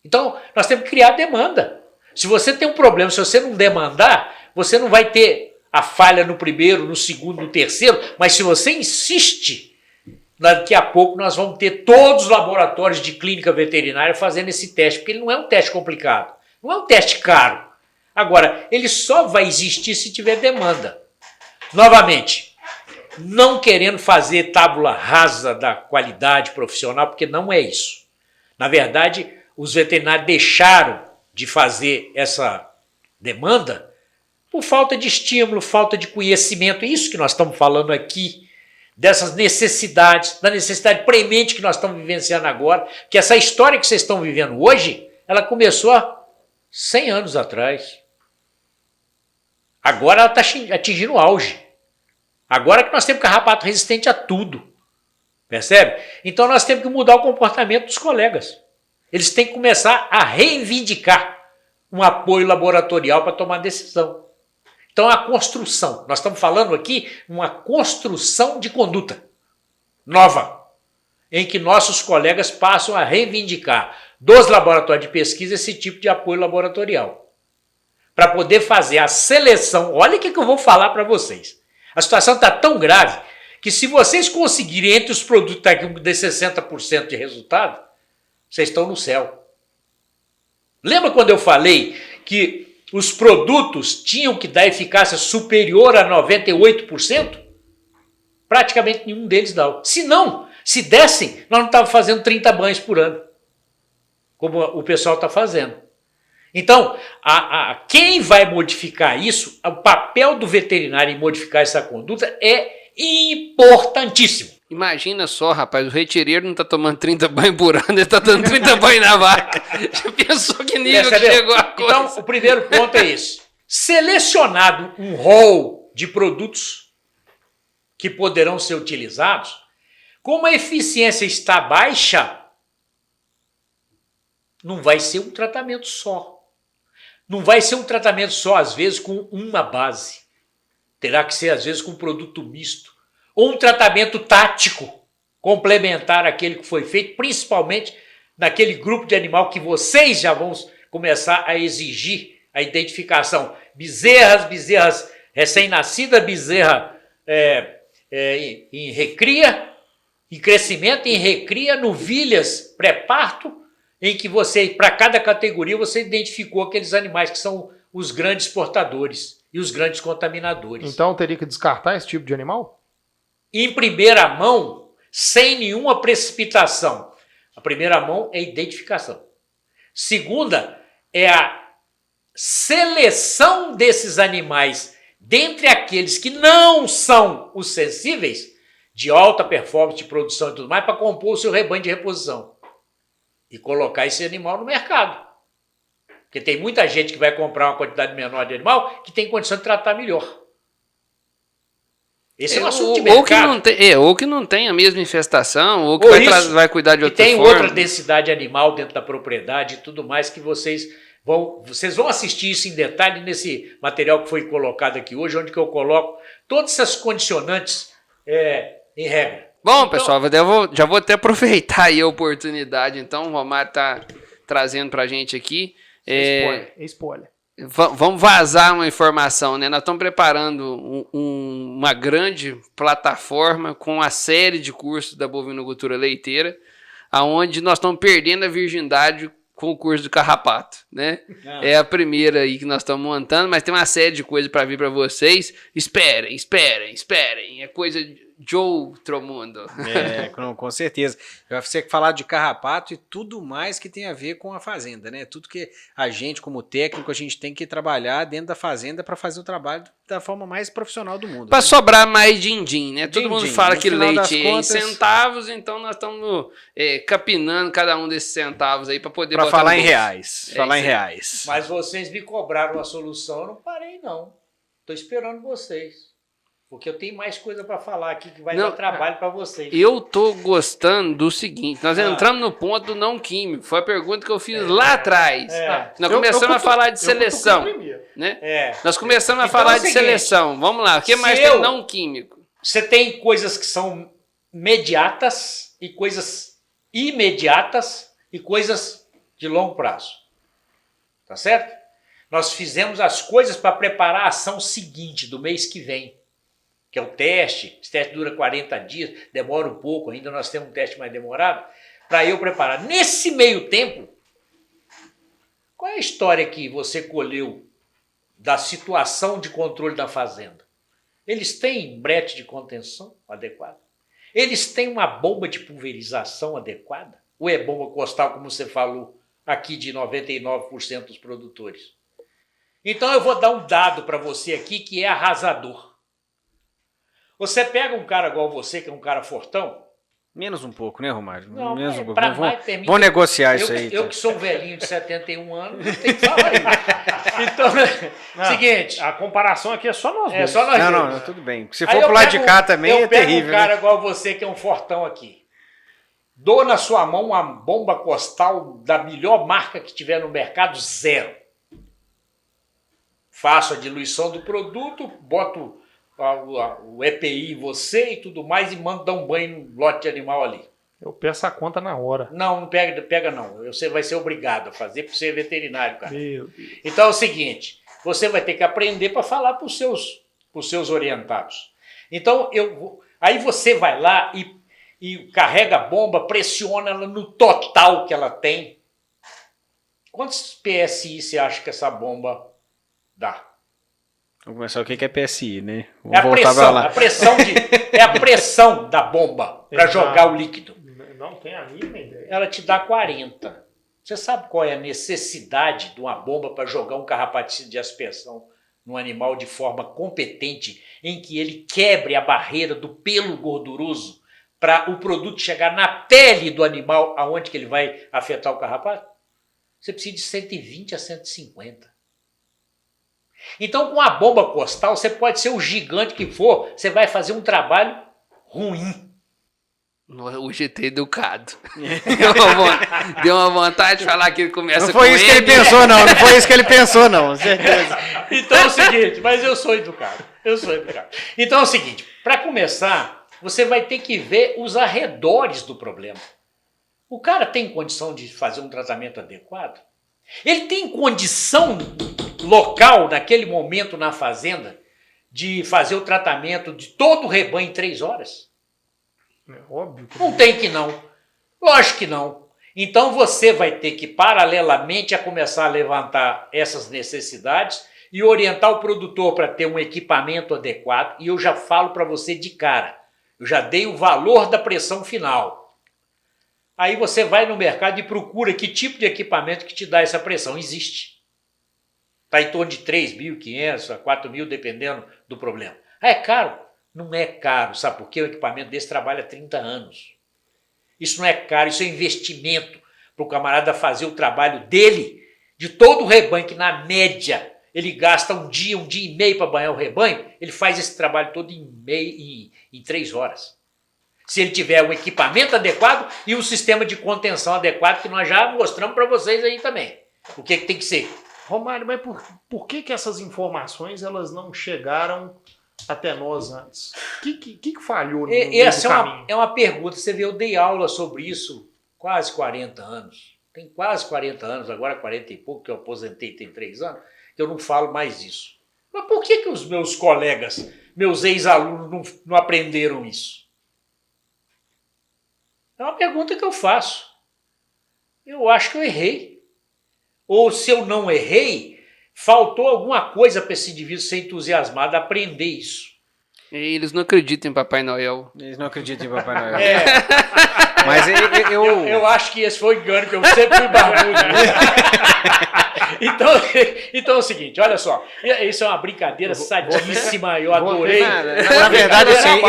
Então, nós temos que criar demanda. Se você tem um problema, se você não demandar, você não vai ter a falha no 1º, no 2º, no 3º, mas se você insiste, daqui a pouco nós vamos ter todos os laboratórios de clínica veterinária fazendo esse teste, porque ele não é um teste complicado, não é um teste caro. Agora, ele só vai existir se tiver demanda. Novamente, não querendo fazer tábula rasa da qualidade profissional, porque não é isso. Na verdade, os veterinários deixaram de fazer essa demanda por falta de estímulo, falta de conhecimento. É isso que nós estamos falando aqui, dessas necessidades, da necessidade premente que nós estamos vivenciando agora, que essa história que vocês estão vivendo hoje, ela começou há 100 anos atrás. Agora ela está atingindo o auge. Agora que nós temos carrapato resistente a tudo. Percebe? Então nós temos que mudar o comportamento dos colegas. Eles têm que começar a reivindicar um apoio laboratorial para tomar decisão. Então a construção, nós estamos falando aqui uma construção de conduta nova, em que nossos colegas passam a reivindicar dos laboratórios de pesquisa esse tipo de apoio laboratorial. Para poder fazer a seleção, olha o que eu vou falar para vocês. A situação está tão grave que se vocês conseguirem entre os produtos que aqui de 60% de resultado, vocês estão no céu. Lembra quando eu falei que os produtos tinham que dar eficácia superior a 98%? Praticamente nenhum deles dá. Se não, se dessem, nós não estávamos fazendo 30 banhos por ano, como o pessoal está fazendo. Então, quem vai modificar isso, o papel do veterinário em modificar essa conduta é importantíssimo. Imagina só, rapaz, o retireiro não está tomando 30 banhos por ano, ele está dando 30 banhos na vaca. Já pensou que nível que chegou a coisa? Então, o primeiro ponto é esse. Selecionado um rol de produtos que poderão ser utilizados, como a eficiência está baixa, não vai ser um tratamento só. Não vai ser um tratamento só, às vezes, com uma base. Terá que ser, às vezes, com um produto misto. Ou um tratamento tático, complementar àquele que foi feito, principalmente naquele grupo de animal que vocês já vão começar a exigir a identificação. Bezerras recém-nascidas, bezerra em recria, em crescimento, em recria, novilhas, pré-parto, em que você, para cada categoria, você identificou aqueles animais que são os grandes portadores e os grandes contaminadores. Então eu teria que descartar esse tipo de animal? Em primeira mão, sem nenhuma precipitação. A primeira mão é a identificação. Segunda é a seleção desses animais dentre aqueles que não são os sensíveis, de alta performance de produção e tudo mais, para compor o seu rebanho de reposição e colocar esse animal no mercado. Porque tem muita gente que vai comprar uma quantidade menor de animal que tem condição de tratar melhor. Esse é um assunto de mercado. Ou que não tem a mesma infestação, ou que Ou vai cuidar de outra forma. forma. Tem outra densidade animal dentro da propriedade e tudo mais que vocês vão assistir isso em detalhe nesse material que foi colocado aqui hoje, onde que eu coloco todas essas condicionantes em regra. Bom, então, pessoal, já vou até aproveitar aí a oportunidade. Então, o Romário está trazendo para a gente aqui. Spoiler. Vamos vazar uma informação, né? Nós estamos preparando uma grande plataforma com uma série de cursos da bovinocultura leiteira, aonde nós estamos perdendo a virgindade com o curso do carrapato, né? É a primeira aí que nós estamos montando, mas tem uma série de coisas para vir para vocês. Esperem. É coisa de outro mundo. Com certeza. Você que falar de carrapato e tudo mais que tem a ver com a fazenda, né? Tudo que a gente, como técnico, a gente tem que trabalhar dentro da fazenda para fazer o trabalho da forma mais profissional do mundo. Para sobrar mais din-din, né? Todo Din-din. mundo fala No que final das leite é em contas- centavos, então nós estamos capinando cada um desses centavos aí para poder Para botar falar no em bolso. reais. É Falar em isso aí. reais. Mas vocês me cobraram a solução, eu não parei não. Estou esperando vocês. Porque eu tenho mais coisa para falar aqui que vai Não, dar trabalho para vocês. Eu tô gostando do seguinte, nós entramos no ponto do não químico, foi a pergunta que eu fiz lá atrás. Nós começamos a falar de seleção, né? Nós começamos a Então falar é o de seguinte, seleção, vamos lá, o que mais tem não químico? Você tem coisas que são imediatas e coisas imediatas e coisas de longo prazo. Tá certo? Nós fizemos as coisas para preparar a ação seguinte do mês que vem, que é o teste. Esse teste dura 40 dias, demora um pouco, ainda nós temos um teste mais demorado, para eu preparar. Nesse meio tempo, qual é a história que você colheu da situação de controle da fazenda? Eles têm brete de contenção adequado? Eles têm uma bomba de pulverização adequada? Ou é bomba costal, como você falou aqui, de 99% dos produtores? Então eu vou dar um dado para você aqui que é arrasador. Você pega um cara igual você, que é um cara fortão. Menos um pouco, né, Romário? Não, Menos um pouco. pra mais permite. Vamos negociar isso aí. Eu que sou um velhinho de 71 anos, não tenho que falar isso. Então, seguinte. A comparação aqui é só nós dois. É só nós dois. Não, tudo bem. Se Aí for eu pro lado de pego- cá também é eu pego terrível. um cara né? igual você, que é um fortão aqui. Dou na sua mão uma bomba costal da melhor marca que tiver no mercado, 0. Faço a diluição do produto, boto o EPI em você e tudo mais e mando dar um banho no lote de animal ali. Eu peço a conta na hora. Não pega não. Você vai ser obrigado a fazer por ser veterinário, cara. Meu Deus. Então é o seguinte, você vai ter que aprender para falar para os seus orientados. Então aí você vai lá e carrega a bomba, pressiona ela no total que ela tem. Quantos PSI você acha que essa bomba dá? Vamos começar o que é PSI, né? É Vamos voltar pra lá. é a pressão da bomba para jogar o líquido. Não tem a mínima ideia. Ela te dá 40. Você sabe qual é a necessidade de uma bomba para jogar um carrapaticida de aspersão no animal de forma competente, em que ele quebre a barreira do pelo gorduroso para o produto chegar na pele do animal, aonde que ele vai afetar o carrapato? Você precisa de 120 a 150. Então, com a bomba costal, você pode ser o gigante que for, você vai fazer um trabalho ruim. O GT educado. Deu uma vontade de falar que ele começa Não foi com isso que ele M. pensou, não. Não foi isso que ele pensou, não. Certeza. Então é o seguinte, mas eu sou educado. Então é o seguinte, para começar, você vai ter que ver os arredores do problema. O cara tem condição de fazer um tratamento adequado? Ele tem condição local, naquele momento na fazenda, de fazer o tratamento de todo o rebanho em 3 horas? É óbvio que Não tem que não. Lógico que não. Então você vai ter que, paralelamente a começar a levantar essas necessidades e orientar o produtor para ter um equipamento adequado. E eu já falo para você de cara, eu já dei o valor da pressão final. Aí você vai no mercado e procura que tipo de equipamento que te dá essa pressão. Existe. Está em torno de 3.500 a 4.000, dependendo do problema. Ah, é caro? Não é caro. Sabe por quê? O equipamento desse trabalha 30 anos. Isso não é caro, isso é investimento para o camarada fazer o trabalho dele de todo o rebanho, que na média ele gasta um dia e meio para banhar o rebanho, ele faz esse trabalho todo em 3 horas. Se ele tiver um equipamento adequado e um sistema de contenção adequado, que nós já mostramos para vocês aí também. O que tem que ser? Romário, mas por que essas informações elas não chegaram até nós antes? O que falhou no meio do Essa caminho? é uma pergunta. Você vê, eu dei aula sobre isso quase 40 anos. Tem quase 40 anos, agora 40 e pouco, que eu aposentei tem 3 anos, que eu não falo mais isso. Mas por que os meus colegas, meus ex-alunos, não aprenderam isso? É uma pergunta que eu faço. Eu acho que eu errei. Ou se eu não errei, faltou alguma coisa para esse indivíduo ser entusiasmado a aprender isso. E eles não acreditam em Papai Noel. Eles não acreditam em Papai Noel. É, Mas eu acho que esse foi o engano, que eu sempre fui barbudo. Então é o seguinte, olha só. Isso é uma brincadeira sadíssima, eu adorei. Na verdade, assim,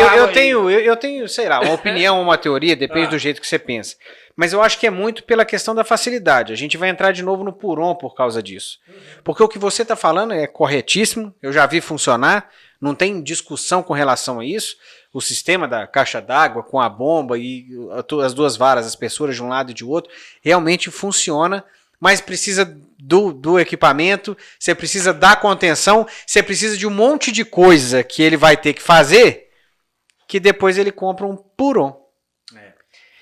eu tenho, sei lá, uma opinião, uma teoria, depende do jeito que você pensa. Mas eu acho que é muito pela questão da facilidade. A gente vai entrar de novo no Puron por causa disso. Porque o que você está falando é corretíssimo, eu já vi funcionar, não tem discussão com relação a isso. O sistema da caixa d'água com a bomba e as 2 varas, as espessuras de um lado e de outro, realmente funciona, mas precisa do equipamento, você precisa da contenção, você precisa de um monte de coisa que ele vai ter que fazer, que depois ele compra um Puron.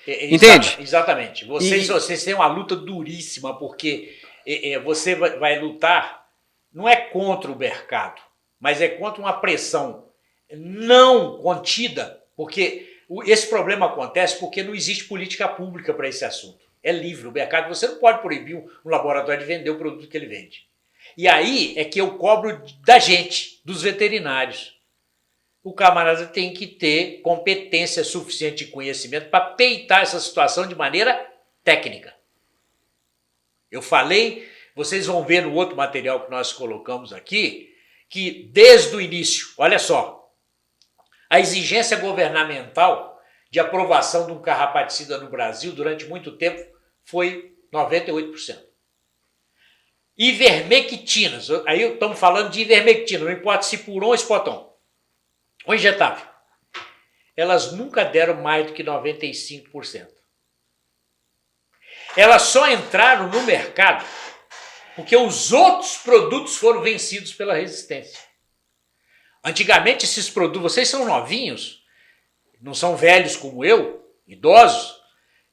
Entende? Exatamente. Vocês têm uma luta duríssima, porque você vai lutar, não é contra o mercado, mas é contra uma pressão não contida, porque esse problema acontece porque não existe política pública para esse assunto. É livre o mercado, você não pode proibir um laboratório de vender o produto que ele vende. E aí é que eu cobro da gente, dos veterinários. O camarada tem que ter competência suficiente e conhecimento para peitar essa situação de maneira técnica. Eu falei, vocês vão ver no outro material que nós colocamos aqui, que desde o início, olha só, a exigência governamental de aprovação de um carrapaticida no Brasil durante muito tempo foi 98%. Ivermectinas, aí estamos falando de ivermectina, não importa se Puron ou Espoton, ou injetável, elas nunca deram mais do que 95%. Elas só entraram no mercado porque os outros produtos foram vencidos pela resistência. Antigamente esses produtos, vocês são novinhos, não são velhos como eu, idosos,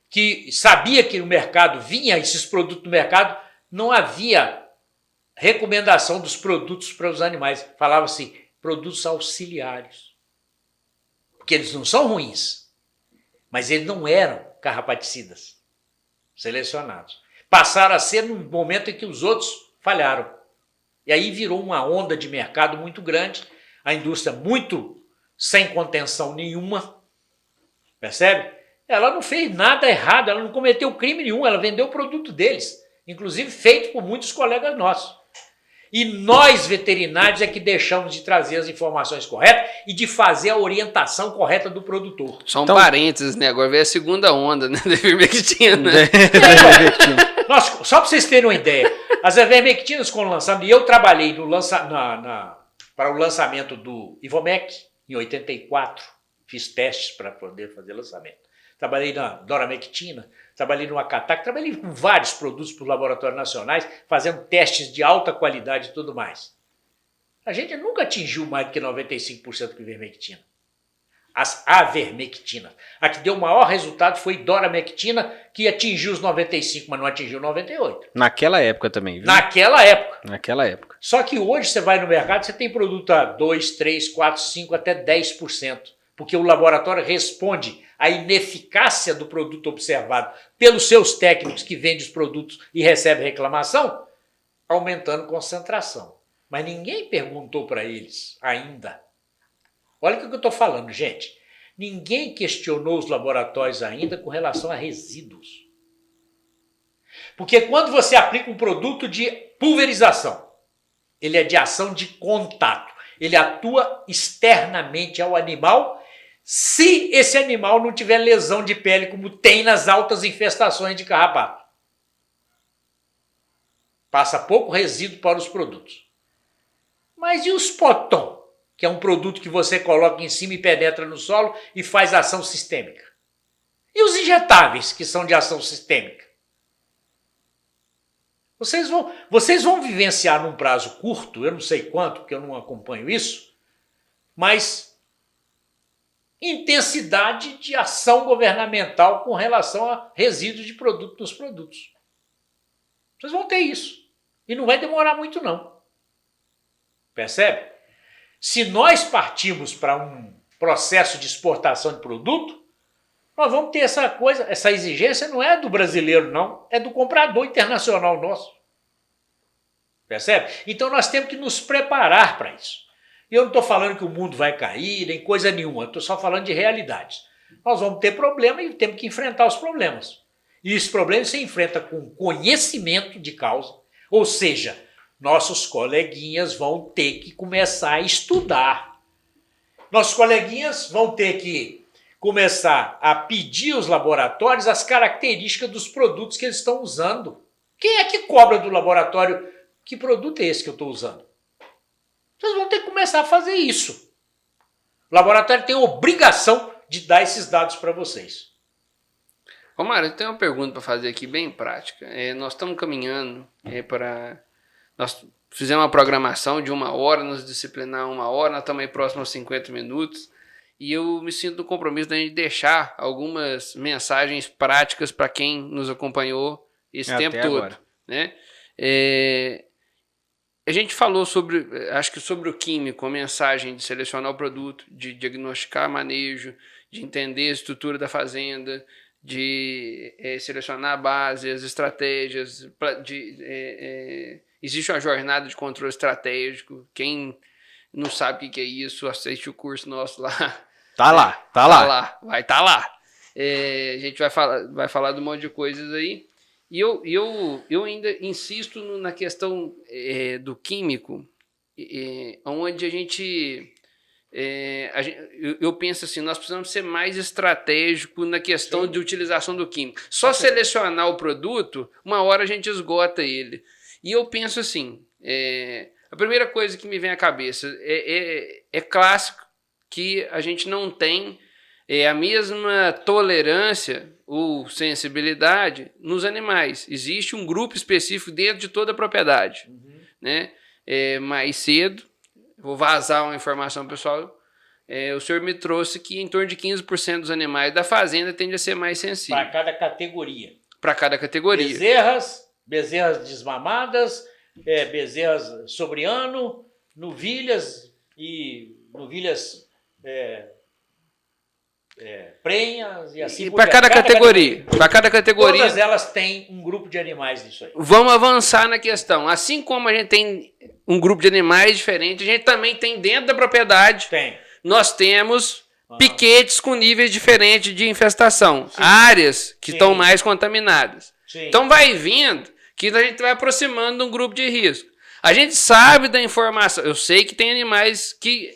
que sabia que no mercado vinha esses produtos no mercado, não havia recomendação dos produtos para os animais. Falava-se produtos auxiliares. Porque eles não são ruins, mas eles não eram carrapaticidas selecionados. Passaram a ser no momento em que os outros falharam. E aí virou uma onda de mercado muito grande, a indústria muito sem contenção nenhuma, percebe? Ela não fez nada errado, ela não cometeu crime nenhum, ela vendeu o produto deles, inclusive feito por muitos colegas nossos. E nós, veterinários, é que deixamos de trazer as informações corretas e de fazer a orientação correta do produtor. Só um parênteses, né? Agora veio a segunda onda, né? Da ivermectina. Só para vocês terem uma ideia, as ivermectinas quando lançamos, e eu trabalhei para o lançamento do Ivomec em 84, fiz testes para poder fazer lançamento. Trabalhei na Doramectina, trabalhei no Acatac, trabalhei com vários produtos para os laboratórios nacionais, fazendo testes de alta qualidade e tudo mais. A gente nunca atingiu mais do que 95% de ivermectina. As avermectinas. A que deu o maior resultado foi Doramectina, que atingiu os 95%, mas não atingiu 98%. Naquela época também, viu? Naquela época. Só que hoje você vai no mercado, você tem produto a 2, 3, 4, 5, até 10%. Porque o laboratório responde à ineficácia do produto observado pelos seus técnicos que vendem os produtos e recebem reclamação, aumentando concentração. Mas ninguém perguntou para eles ainda. Olha o que eu estou falando, gente. Ninguém questionou os laboratórios ainda com relação a resíduos. Porque quando você aplica um produto de pulverização, ele é de ação de contato. Ele atua externamente ao animal, se esse animal não tiver lesão de pele, como tem nas altas infestações de carrapato. Passa pouco resíduo para os produtos. Mas e os potons, que é um produto que você coloca em cima e penetra no solo e faz ação sistêmica? E os injetáveis, que são de ação sistêmica? Vocês vão vivenciar num prazo curto, eu não sei quanto, porque eu não acompanho isso, mas intensidade de ação governamental com relação a resíduos de produto nos produtos. Vocês vão ter isso. E não vai demorar muito, não. Percebe? Se nós partirmos para um processo de exportação de produto, nós vamos ter essa exigência não é do brasileiro, não, é do comprador internacional nosso. Percebe? Então nós temos que nos preparar para isso. E eu não estou falando que o mundo vai cair, nem coisa nenhuma, eu estou só falando de realidades. Nós vamos ter problema e temos que enfrentar os problemas. E esse problema se enfrenta com conhecimento de causa, ou seja, nossos coleguinhas vão ter que começar a estudar. Nossos coleguinhas vão ter que começar a pedir aos laboratórios as características dos produtos que eles estão usando. Quem é que cobra do laboratório que produto é esse que eu estou usando? Vocês vão ter que começar a fazer isso. O laboratório tem a obrigação de dar esses dados para vocês. Ô Mário, eu tenho uma pergunta para fazer aqui bem prática. Nós estamos caminhando para... Nós fizemos uma programação de 1 hora, nos disciplinar 1 hora, nós estamos aí próximo aos 50 minutos. E eu me sinto no compromisso de a gente deixar algumas mensagens práticas para quem nos acompanhou esse tempo todo. Agora. Né? A gente falou acho que sobre o químico, a mensagem de selecionar o produto, de diagnosticar manejo, de entender a estrutura da fazenda, de selecionar a base, as estratégias, existe uma jornada de controle estratégico. Quem não sabe o que é isso, assiste o curso nosso lá. Tá lá. Vai estar lá. A gente vai falar de um monte de coisas aí. E eu ainda insisto na questão do químico, onde a gente... eu penso assim, nós precisamos ser mais estratégico na questão de utilização do químico. Só selecionar o produto, 1 hora a gente esgota ele. E eu penso assim, a primeira coisa que me vem à cabeça é clássico que a gente não tem a mesma tolerância ou sensibilidade nos animais. Existe um grupo específico dentro de toda a propriedade. Né? Mais cedo, vou vazar uma informação pessoal, o senhor me trouxe que em torno de 15% dos animais da fazenda tende a ser mais sensível. Para cada categoria. Para cada categoria. Bezerras desmamadas, bezerras sobre ano, novilhas prenhas e assim por diante. Para cada categoria. Todas elas têm um grupo de animais nisso aí. Vamos avançar na questão. Assim como a gente tem um grupo de animais diferente, a gente também tem dentro da propriedade. Nós temos piquetes com níveis diferentes de infestação. Sim. Áreas que estão mais contaminadas. Sim. Então vai vendo que a gente vai aproximando de um grupo de risco. A gente sabe da informação. Eu sei que tem animais que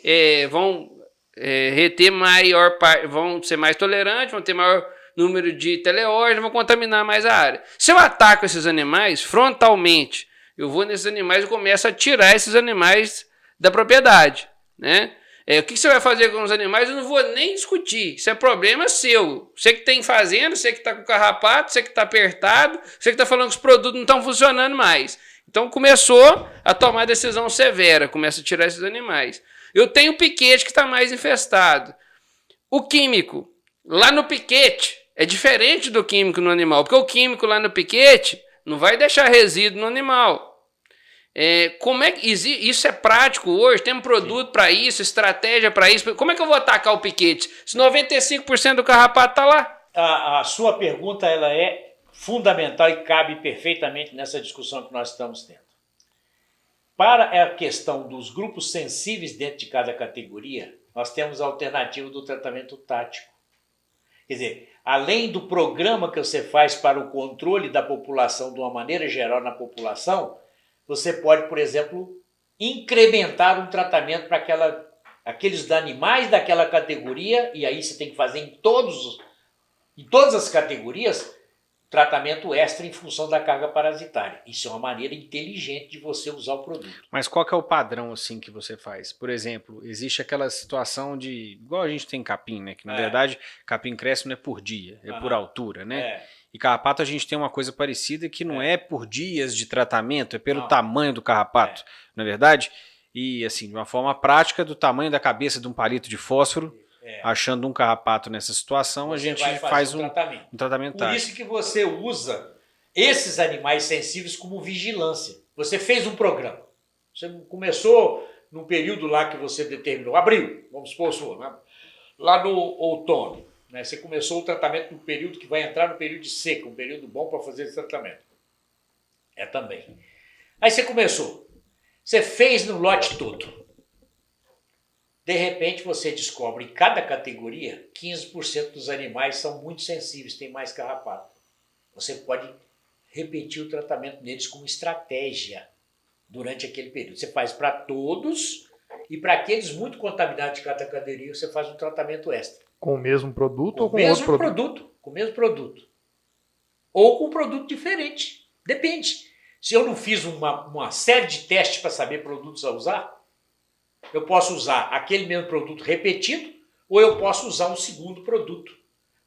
vão reter vão ser mais tolerantes, vão ter maior número de teleórgãos, vão contaminar mais a área. Se eu ataco esses animais frontalmente, eu vou nesses animais e começo a tirar esses animais da propriedade. Né? O que você vai fazer com os animais? Eu não vou nem discutir. Isso é problema seu. Você que tem fazenda, você que está com carrapato, você que está apertado, você que está falando que os produtos não estão funcionando mais. Então começou a tomar decisão severa, começa a tirar esses animais. Eu tenho o piquete que está mais infestado. O químico, lá no piquete, é diferente do químico no animal, porque o químico lá no piquete não vai deixar resíduo no animal. Como é que isso é prático hoje? Tem um produto para isso, estratégia para isso. Como é que eu vou atacar o piquete se 95% do carrapato está lá? A sua pergunta ela é fundamental e cabe perfeitamente nessa discussão que nós estamos tendo. Para a questão dos grupos sensíveis dentro de cada categoria, nós temos a alternativa do tratamento tático. Quer dizer, além do programa que você faz para o controle da população de uma maneira geral na população, você pode, por exemplo, incrementar um tratamento para aqueles animais daquela categoria, e aí você tem que fazer em todas as categorias, tratamento extra em função da carga parasitária. Isso é uma maneira inteligente de você usar o produto. Mas qual que é o padrão assim que você faz? Por exemplo, existe aquela situação de, igual a gente tem capim, né? Que na verdade capim cresce não é por dia, é por altura, né? E carrapato a gente tem uma coisa parecida que não é por dias de tratamento, é pelo tamanho do carrapato, não é verdade? E assim, de uma forma prática, do tamanho da cabeça de um palito de fósforo, achando um carrapato nessa situação, Você a gente vai faz um tratamento. Por isso que você usa esses animais sensíveis como vigilância. Você fez um programa. Você começou no período lá que você determinou, abril, vamos supor, né? Lá no outono. Né? Você começou o tratamento no período que vai entrar no período de seca, um período bom para fazer esse tratamento. Também. Aí você começou. Você fez no lote todo. De repente você descobre em cada categoria 15% dos animais são muito sensíveis, têm mais carrapato. Você pode repetir o tratamento neles como estratégia durante aquele período. Você faz para todos e para aqueles muito contaminados de cada categoria você faz um tratamento extra. Com o mesmo produto ou com outro outro produto? Com o mesmo produto. Ou com um produto diferente. Depende. Se eu não fiz uma série de testes para saber produtos a usar, eu posso usar aquele mesmo produto repetido ou eu posso usar um segundo produto.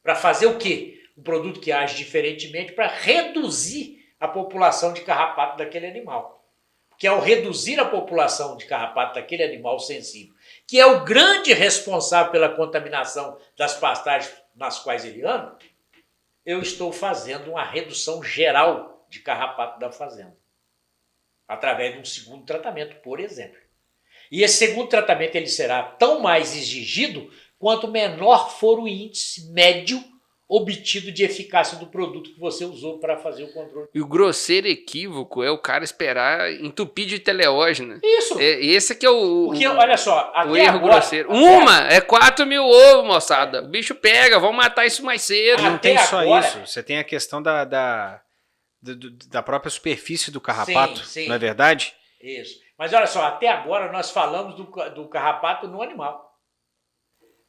Para fazer o quê? Um produto que age diferentemente para reduzir a população de carrapato daquele animal. Que ao reduzir a população de carrapato daquele animal sensível, que é o grande responsável pela contaminação das pastagens nas quais ele anda, eu estou fazendo uma redução geral de carrapato da fazenda. Através de um segundo tratamento, por exemplo. E esse segundo tratamento ele será tão mais exigido quanto menor for o índice médio obtido de eficácia do produto que você usou para fazer o controle. E o grosseiro equívoco é o cara esperar entupir de teleógeno. Isso. Esse que é o... Porque, olha só, até o erro agora, grosseiro. É 4 mil ovos, moçada. O bicho pega, vamos matar isso mais cedo. Não tem só agora, isso. Você tem a questão da própria superfície do carrapato, sim. não é verdade? Isso. Mas olha só, até agora nós falamos do carrapato no animal.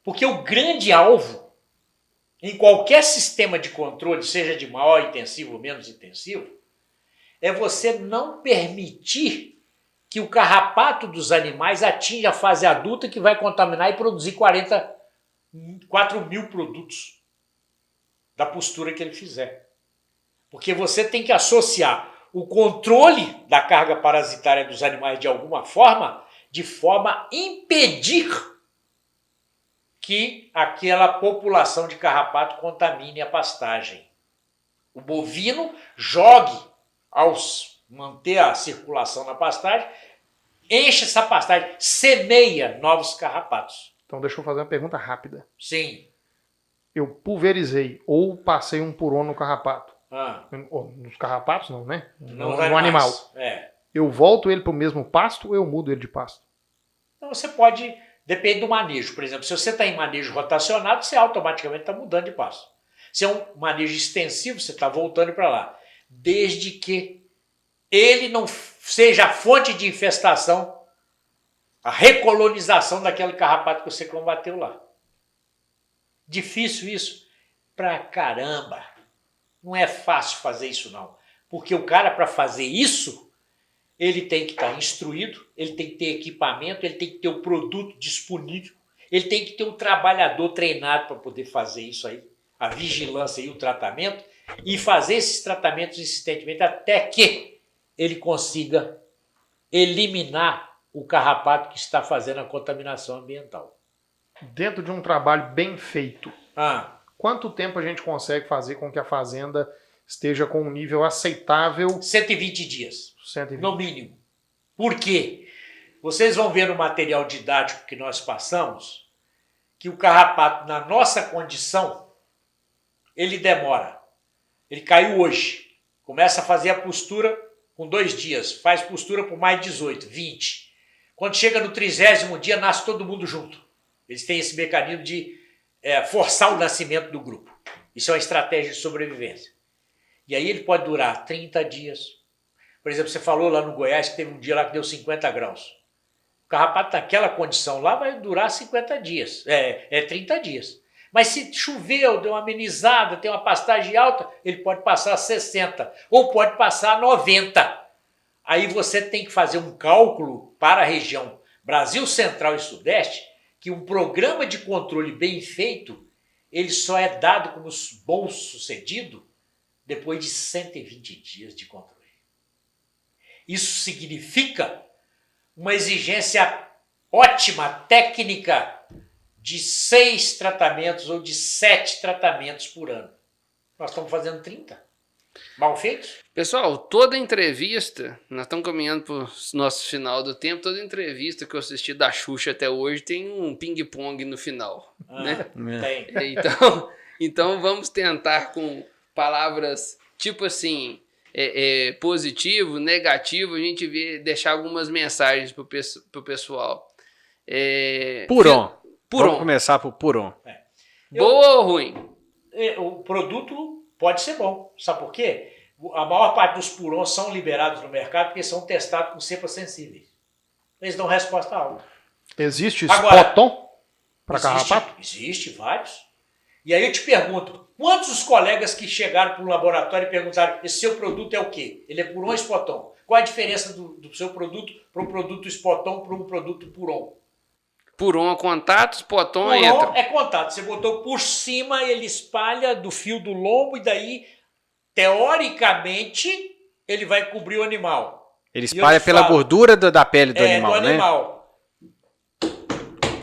Porque o grande alvo, em qualquer sistema de controle, seja de maior intensivo ou menos intensivo, é você não permitir que o carrapato dos animais atinja a fase adulta que vai contaminar e produzir 4 mil produtos da postura que ele fizer. Porque você tem que associar o controle da carga parasitária dos animais de alguma forma, de forma a impedir que aquela população de carrapato contamine a pastagem. O bovino jogue, ao manter a circulação na pastagem, enche essa pastagem, semeia novos carrapatos. Então deixa eu fazer uma pergunta rápida. Sim. Eu pulverizei ou passei um puron no carrapato. Nos carrapatos não, né? No animal. Eu volto ele para o mesmo pasto ou eu mudo ele de pasto? Então você pode, depende do manejo. Por exemplo, se você está em manejo rotacionado, você automaticamente está mudando de pasto. Se é um manejo extensivo, você está voltando para lá. Desde que ele não seja a fonte de infestação, a recolonização daquele carrapato que você combateu lá. Difícil isso? Pra caramba! Não é fácil fazer isso não. Porque o cara, para fazer isso, ele tem que estar instruído, ele tem que ter equipamento, ele tem que ter o produto disponível, ele tem que ter um trabalhador treinado para poder fazer isso aí, a vigilância e o tratamento, e fazer esses tratamentos insistentemente até que ele consiga eliminar o carrapato que está fazendo a contaminação ambiental. Dentro de um trabalho bem feito, quanto tempo a gente consegue fazer com que a fazenda esteja com um nível aceitável? 120 dias, 120. no mínimo. Por quê? Vocês vão ver no material didático que nós passamos que o carrapato, na nossa condição, ele demora. Ele caiu hoje. Começa a fazer a postura com 2 dias. Faz postura por mais 18, 20. Quando chega no 30º dia, nasce todo mundo junto. Eles têm esse mecanismo de forçar o nascimento do grupo. Isso é uma estratégia de sobrevivência. E aí ele pode durar 30 dias. Por exemplo, você falou lá no Goiás que teve um dia lá que deu 50 graus. O carrapato naquela condição lá vai durar 50 dias. 30 dias. Mas se choveu, deu uma amenizada, tem uma pastagem alta, ele pode passar a 60 ou pode passar a 90. Aí você tem que fazer um cálculo para a região Brasil Central e Sudeste, que um programa de controle bem feito, ele só é dado como bom sucedido depois de 120 dias de controle. Isso significa uma exigência ótima, técnica, de 6 tratamentos ou de 7 tratamentos por ano. Nós estamos fazendo 30. Mal feitos? Pessoal, toda entrevista, nós estamos caminhando para o nosso final do tempo, toda entrevista que eu assisti da Xuxa até hoje tem um ping-pong no final. Né? Tem. Então vamos tentar com palavras tipo assim, positivo, negativo, a gente deixar algumas mensagens para o pessoal. Puron. Puron. Vamos começar por Puron. Boa ou ruim? O produto pode ser bom. Sabe por quê? A maior parte dos Purons são liberados no mercado porque são testados com cepas sensíveis. Eles dão resposta alta. Existe Agora, Spoton para carrapato? Existe vários. E aí eu te pergunto, quantos os colegas que chegaram para o laboratório e perguntaram, esse seu produto é o quê? Ele é Puron ou Spoton? Qual a diferença do seu produto para um produto Spoton para um produto Puron? Puron é contato, Spoton Puron entra. é contato. Você botou por cima, ele espalha do fio do lombo e daí, teoricamente, ele vai cobrir o animal. Ele espalha pela gordura da pele do animal, do né? animal.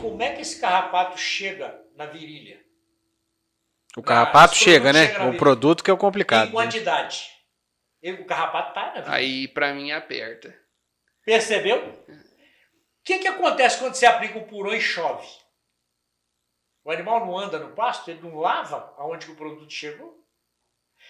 Como é que esse carrapato chega na virilha? O carrapato esse chega, produto né? chega na O virilha. produto que é o complicado. Em quantidade. O carrapato tá na virilha. Aí pra mim aperta. Percebeu? O que acontece quando você aplica o Puron e chove? O animal não anda no pasto, ele não lava aonde que o produto chegou?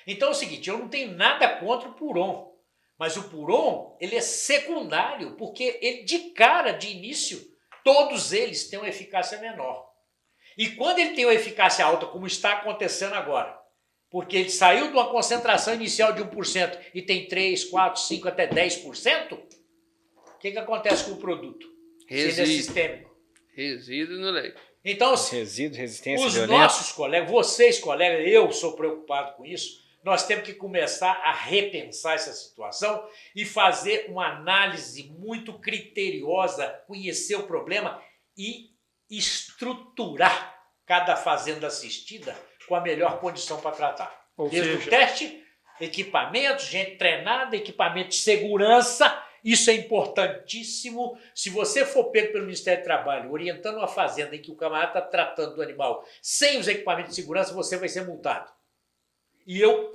Então é o seguinte, eu não tenho nada contra o Puron, mas o Puron, ele é secundário, porque ele de cara, de início, todos eles têm uma eficácia menor. E quando ele tem uma eficácia alta, como está acontecendo agora, porque ele saiu de uma concentração inicial de 1% e tem 3, 4, 5, até 10%, o que acontece com o produto? Se ele é sistêmico. Resíduo no leite. Então, Resíduo, resistência, os violenta. nossos colegas, vocês colegas, eu sou preocupado com isso, nós temos que começar a repensar essa situação e fazer uma análise muito criteriosa, conhecer o problema e estruturar cada fazenda assistida com a melhor condição para tratar. Ou Desde seja, o teste, equipamentos, gente treinada, equipamento de segurança. Isso é importantíssimo. Se você for pego pelo Ministério do Trabalho orientando uma fazenda em que o camarada está tratando do animal sem os equipamentos de segurança, você vai ser multado. E eu,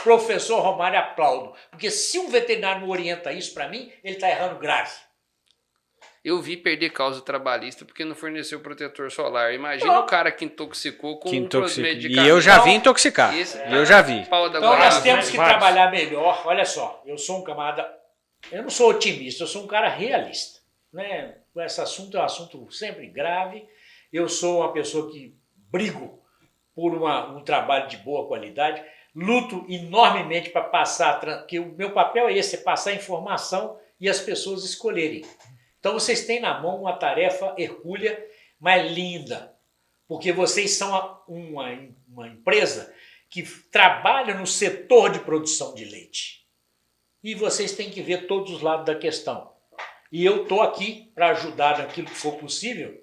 professor Romário, aplaudo. Porque se um veterinário não orienta isso para mim, ele está errando grave. Eu vi perder causa trabalhista porque não forneceu protetor solar. Imagina o cara que intoxicou com um medicamento. E eu já vi intoxicar. Eu já vi. Então nós temos que trabalhar melhor. Olha só, eu sou um camarada... Eu não sou otimista, eu sou um cara realista. Né? Esse assunto é um assunto sempre grave. Eu sou uma pessoa que brigo por um trabalho de boa qualidade. Luto enormemente para passar, porque o meu papel é esse, é passar informação e as pessoas escolherem. Então vocês têm na mão uma tarefa hercúlea, mas linda. Porque vocês são uma empresa que trabalha no setor de produção de leite. E vocês têm que ver todos os lados da questão. E eu estou aqui para ajudar naquilo que for possível,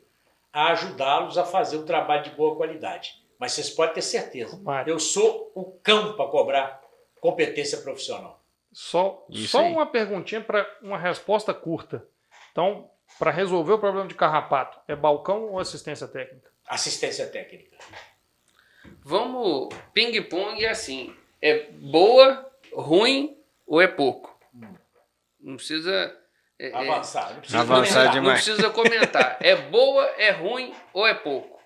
a ajudá-los a fazer um trabalho de boa qualidade. Mas vocês podem ter certeza, eu sou o cão para cobrar competência profissional. Só uma perguntinha para uma resposta curta. Então, para resolver o problema de carrapato, é balcão ou assistência técnica? Assistência técnica. Vamos, ping-pong é assim, é boa, ruim ou é pouco? Não precisa... avançar. Não precisa avançar comentar. demais. Não precisa comentar. É boa, é ruim ou é pouco?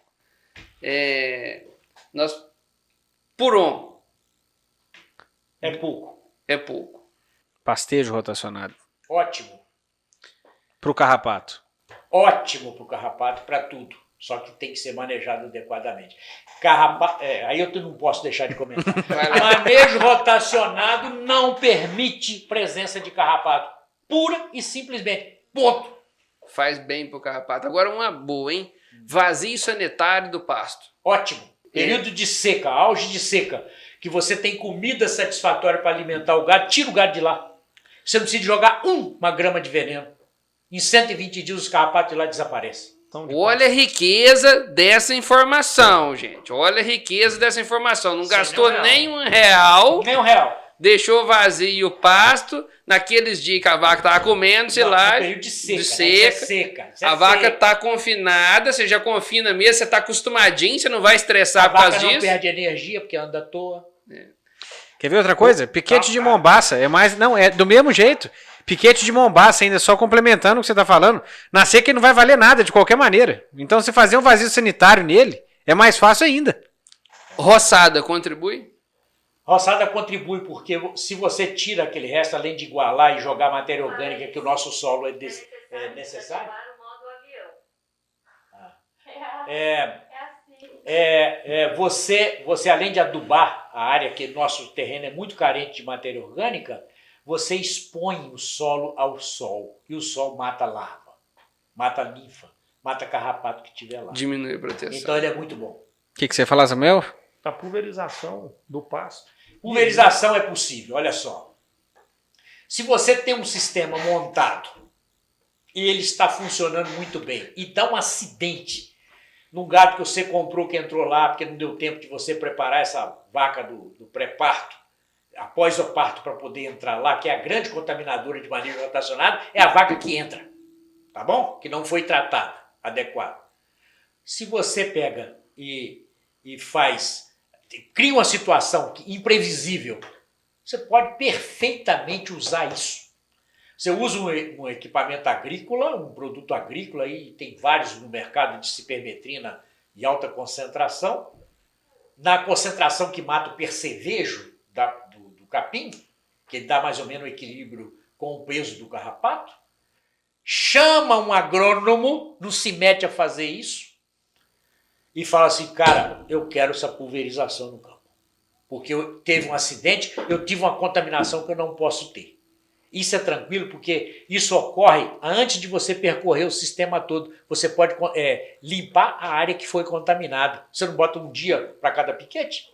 Puron. É pouco. É pouco. Pastejo rotacionado. Ótimo. Para o carrapato. Ótimo para o carrapato, para tudo. Só que tem que ser manejado adequadamente. Aí eu não posso deixar de comentar. Manejo rotacionado não permite presença de carrapato. Pura e simplesmente. Ponto. Faz bem pro carrapato. Agora uma boa, hein? Vazio sanitário do pasto. Ótimo. Período de seca, auge de seca, que você tem comida satisfatória para alimentar o gado, tira o gado de lá. Você não precisa jogar uma grama de veneno. Em 120 dias os carrapatos de lá desaparecem. Olha a riqueza dessa informação, gente. Olha a riqueza dessa informação. Não gastou nem um real. Nem um real. Deixou vazio o pasto. Naqueles dias que a vaca estava comendo, sei lá. Período de seca. De seca. Isso é seca. Isso é a vaca seca. está confinada, você já confina mesmo, você está acostumadinho, você não vai estressar por causa A vaca disso. não perde energia porque anda à toa. Quer ver outra coisa? Piquete de mombaça. É mais. Não, é do mesmo jeito. Piquete de mombaça, ainda só complementando o que você está falando. Na seca ele não vai valer nada de qualquer maneira. Então, se fazer um vazio sanitário nele, é mais fácil ainda. Roçada contribui? Roçada contribui porque se você tira aquele resto, além de igualar e jogar matéria orgânica que o nosso solo é necessário. Você além de adubar a área, que nosso terreno é muito carente de matéria orgânica, você expõe o solo ao sol. E o sol mata larva, mata linfa, mata carrapato que tiver lá. Diminui a proteção. Então ele é muito bom. O que você fala, Samuel? A pulverização do pasto. Pulverização é possível, olha só. Se você tem um sistema montado e ele está funcionando muito bem e dá um acidente num gado que você comprou que entrou lá porque não deu tempo de você preparar essa vaca do pré-parto, após o parto para poder entrar lá, que é a grande contaminadora de manejo rotacionado, é a vaca que entra, tá bom? Que não foi tratada adequado. Se você pega e cria uma situação imprevisível, você pode perfeitamente usar isso. Você usa um equipamento agrícola, um produto agrícola, aí tem vários no mercado de cipermetrina de alta concentração, na concentração que mata o percevejo do capim, que dá mais ou menos o equilíbrio com o peso do carrapato, chama um agrônomo, não se mete a fazer isso, e fala assim, cara, eu quero essa pulverização no campo. Porque teve um acidente, eu tive uma contaminação que eu não posso ter. Isso é tranquilo, porque isso ocorre antes de você percorrer o sistema todo. Você pode limpar a área que foi contaminada. Você não bota um dia para cada piquete?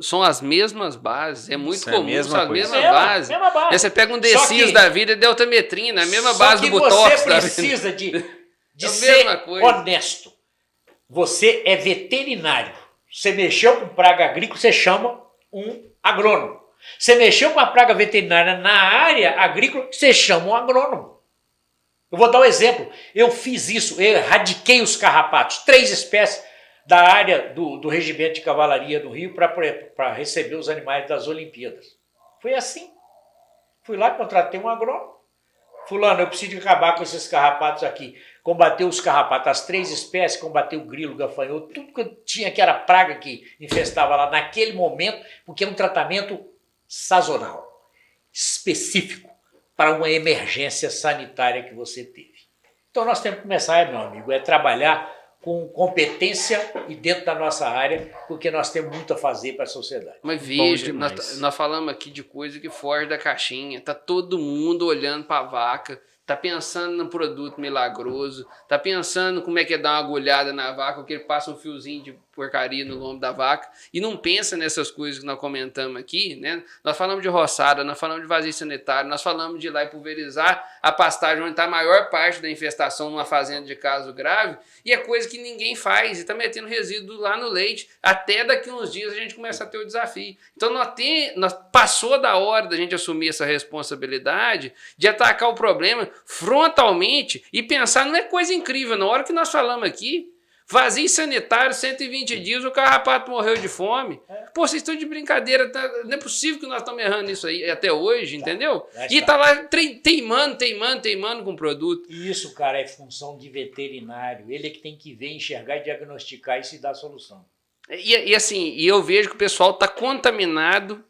São as mesmas bases, é muito Isso é a comum, mesma são as coisa. mesmas bases. Mesma base. Aí você pega um Decis da vida e deltametrina, a mesma Só base que do Botox você da vida. precisa de É a ser mesma coisa. honesto. Você é veterinário. Você mexeu com praga agrícola, você chama um agrônomo. Você mexeu com a praga veterinária na área agrícola, você chama um agrônomo. Eu vou dar um exemplo. Eu fiz isso, eu erradiquei os carrapatos, 3 espécies da área do Regimento de Cavalaria do Rio para receber os animais das Olimpíadas. Foi assim. Fui lá, contratei um agrônomo. Fulano, eu preciso acabar com esses carrapatos aqui. Combateu os carrapatos, as 3 espécies, combateu o grilo, o gafanhoto, tudo que tinha que era praga que infestava lá naquele momento, porque é um tratamento sazonal, específico para uma emergência sanitária que você teve. Então nós temos que começar, meu amigo, trabalhar com competência e dentro da nossa área, porque nós temos muito a fazer para a sociedade. Mas veja, nós falamos aqui de coisa que foge da caixinha, tá todo mundo olhando para a vaca, tá pensando no produto milagroso, tá pensando como é que é dar uma agulhada na vaca, ou que ele passa um fiozinho de porcaria no lombo da vaca, e não pensa nessas coisas que nós comentamos aqui, né? Nós falamos de roçada, nós falamos de vazio sanitário, nós falamos de ir lá e pulverizar a pastagem onde está a maior parte da infestação numa fazenda de caso grave, e é coisa que ninguém faz, e está metendo resíduo lá no leite, até daqui uns dias a gente começa a ter o desafio. Então passou da hora da gente assumir essa responsabilidade de atacar o problema frontalmente e pensar, não é coisa incrível, na hora que nós falamos aqui, vazio sanitário, 120 dias, o carrapato morreu de fome. Pô, vocês estão de brincadeira, não é possível que nós estamos errando isso aí até hoje, entendeu? E tá lá teimando com o produto. E isso, cara, é função de veterinário. Ele é que tem que ver, enxergar e diagnosticar isso e dar solução. E assim, eu vejo que o pessoal tá contaminado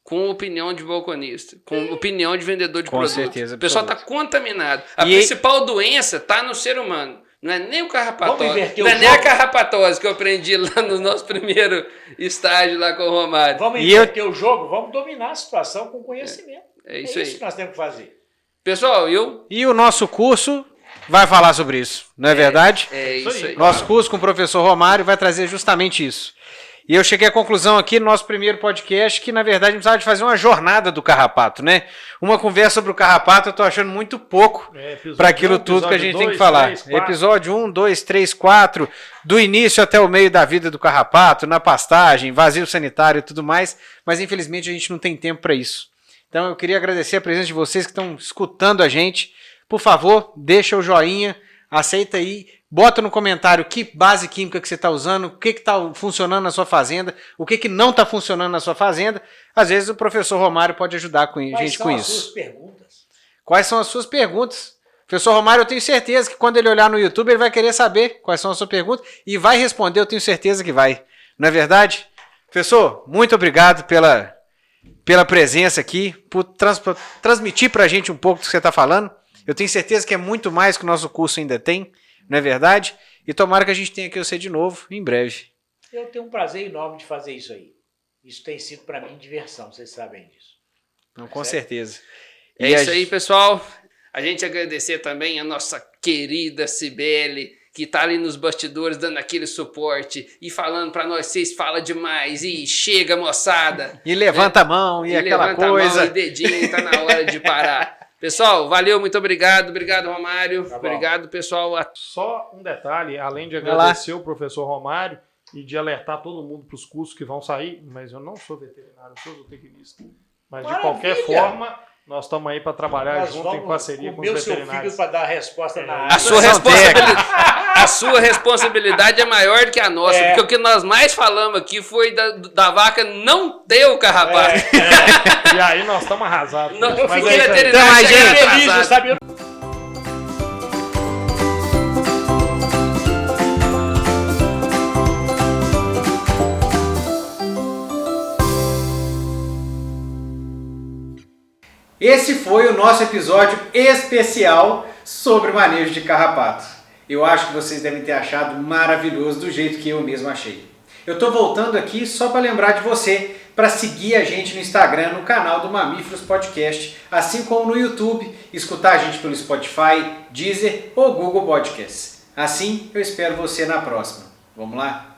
com opinião de balconista, com opinião de vendedor de produto. Certeza, o pessoal está contaminado. A principal doença está no ser humano. Não é nem o carrapatose, não é nem a carrapatose que eu aprendi lá no nosso primeiro estágio lá com o Romário. Vamos inverter o jogo, vamos dominar a situação com conhecimento. É isso aí. Que nós temos que fazer. Pessoal, E o nosso curso vai falar sobre isso, não é verdade? É isso aí. Nosso curso com o professor Romário vai trazer justamente isso. E eu cheguei à conclusão aqui no nosso primeiro podcast que, na verdade, a gente precisava de fazer uma jornada do carrapato, né? Uma conversa sobre o carrapato eu tô achando muito pouco para aquilo tudo que a gente tem que falar. Episódio 1, 2, 3, 4, do início até o meio da vida do carrapato, na pastagem, vazio sanitário e tudo mais, mas infelizmente a gente não tem tempo para isso. Então eu queria agradecer a presença de vocês que estão escutando a gente. Por favor, deixa o joinha, aceita aí, bota no comentário que base química que você está usando, o que está funcionando na sua fazenda, o que não está funcionando na sua fazenda. Às vezes o professor Romário pode ajudar a gente com isso. Quais são as suas perguntas? Quais são as suas perguntas? Professor Romário, eu tenho certeza que quando ele olhar no YouTube, ele vai querer saber quais são as suas perguntas e vai responder, eu tenho certeza que vai. Não é verdade? Professor, muito obrigado pela presença aqui, por transmitir para a gente um pouco do que você está falando. Eu tenho certeza que é muito mais que o nosso curso ainda tem, não é verdade? E tomara que a gente tenha aqui você de novo em breve. Eu tenho um prazer enorme de fazer isso aí. Isso tem sido para mim diversão, vocês sabem disso. Não, com certeza. É isso aí, pessoal. A gente agradecer também a nossa querida Cibele, que está ali nos bastidores dando aquele suporte e falando para nós, vocês falam demais, e chega, moçada. E levanta a mão, e aquela coisa. Levanta a mão, e dedinho, tá na hora de parar. Pessoal, valeu, muito obrigado. Obrigado, Romário. Tá, obrigado, pessoal. Só um detalhe, além de agradecer o professor Romário e de alertar todo mundo para os cursos que vão sair, mas eu não sou veterinário, eu sou zootecnista. Mas Maravilha. De qualquer forma, nós estamos aí para trabalhar junto em parceria com os veterinários. Seu filho para dar a resposta na área. A sua responsabilidade é maior do que a nossa, porque o que nós mais falamos aqui foi da vaca não ter o carrapato. E aí nós estamos arrasados. Eu fiquei veterinário feliz, sabe? Esse foi o nosso episódio especial sobre manejo de carrapato. Eu acho que vocês devem ter achado maravilhoso do jeito que eu mesmo achei. Eu estou voltando aqui só para lembrar de você, para seguir a gente no Instagram, no canal do Mamíferos Podcast, assim como no YouTube, escutar a gente pelo Spotify, Deezer ou Google Podcasts. Assim, eu espero você na próxima. Vamos lá?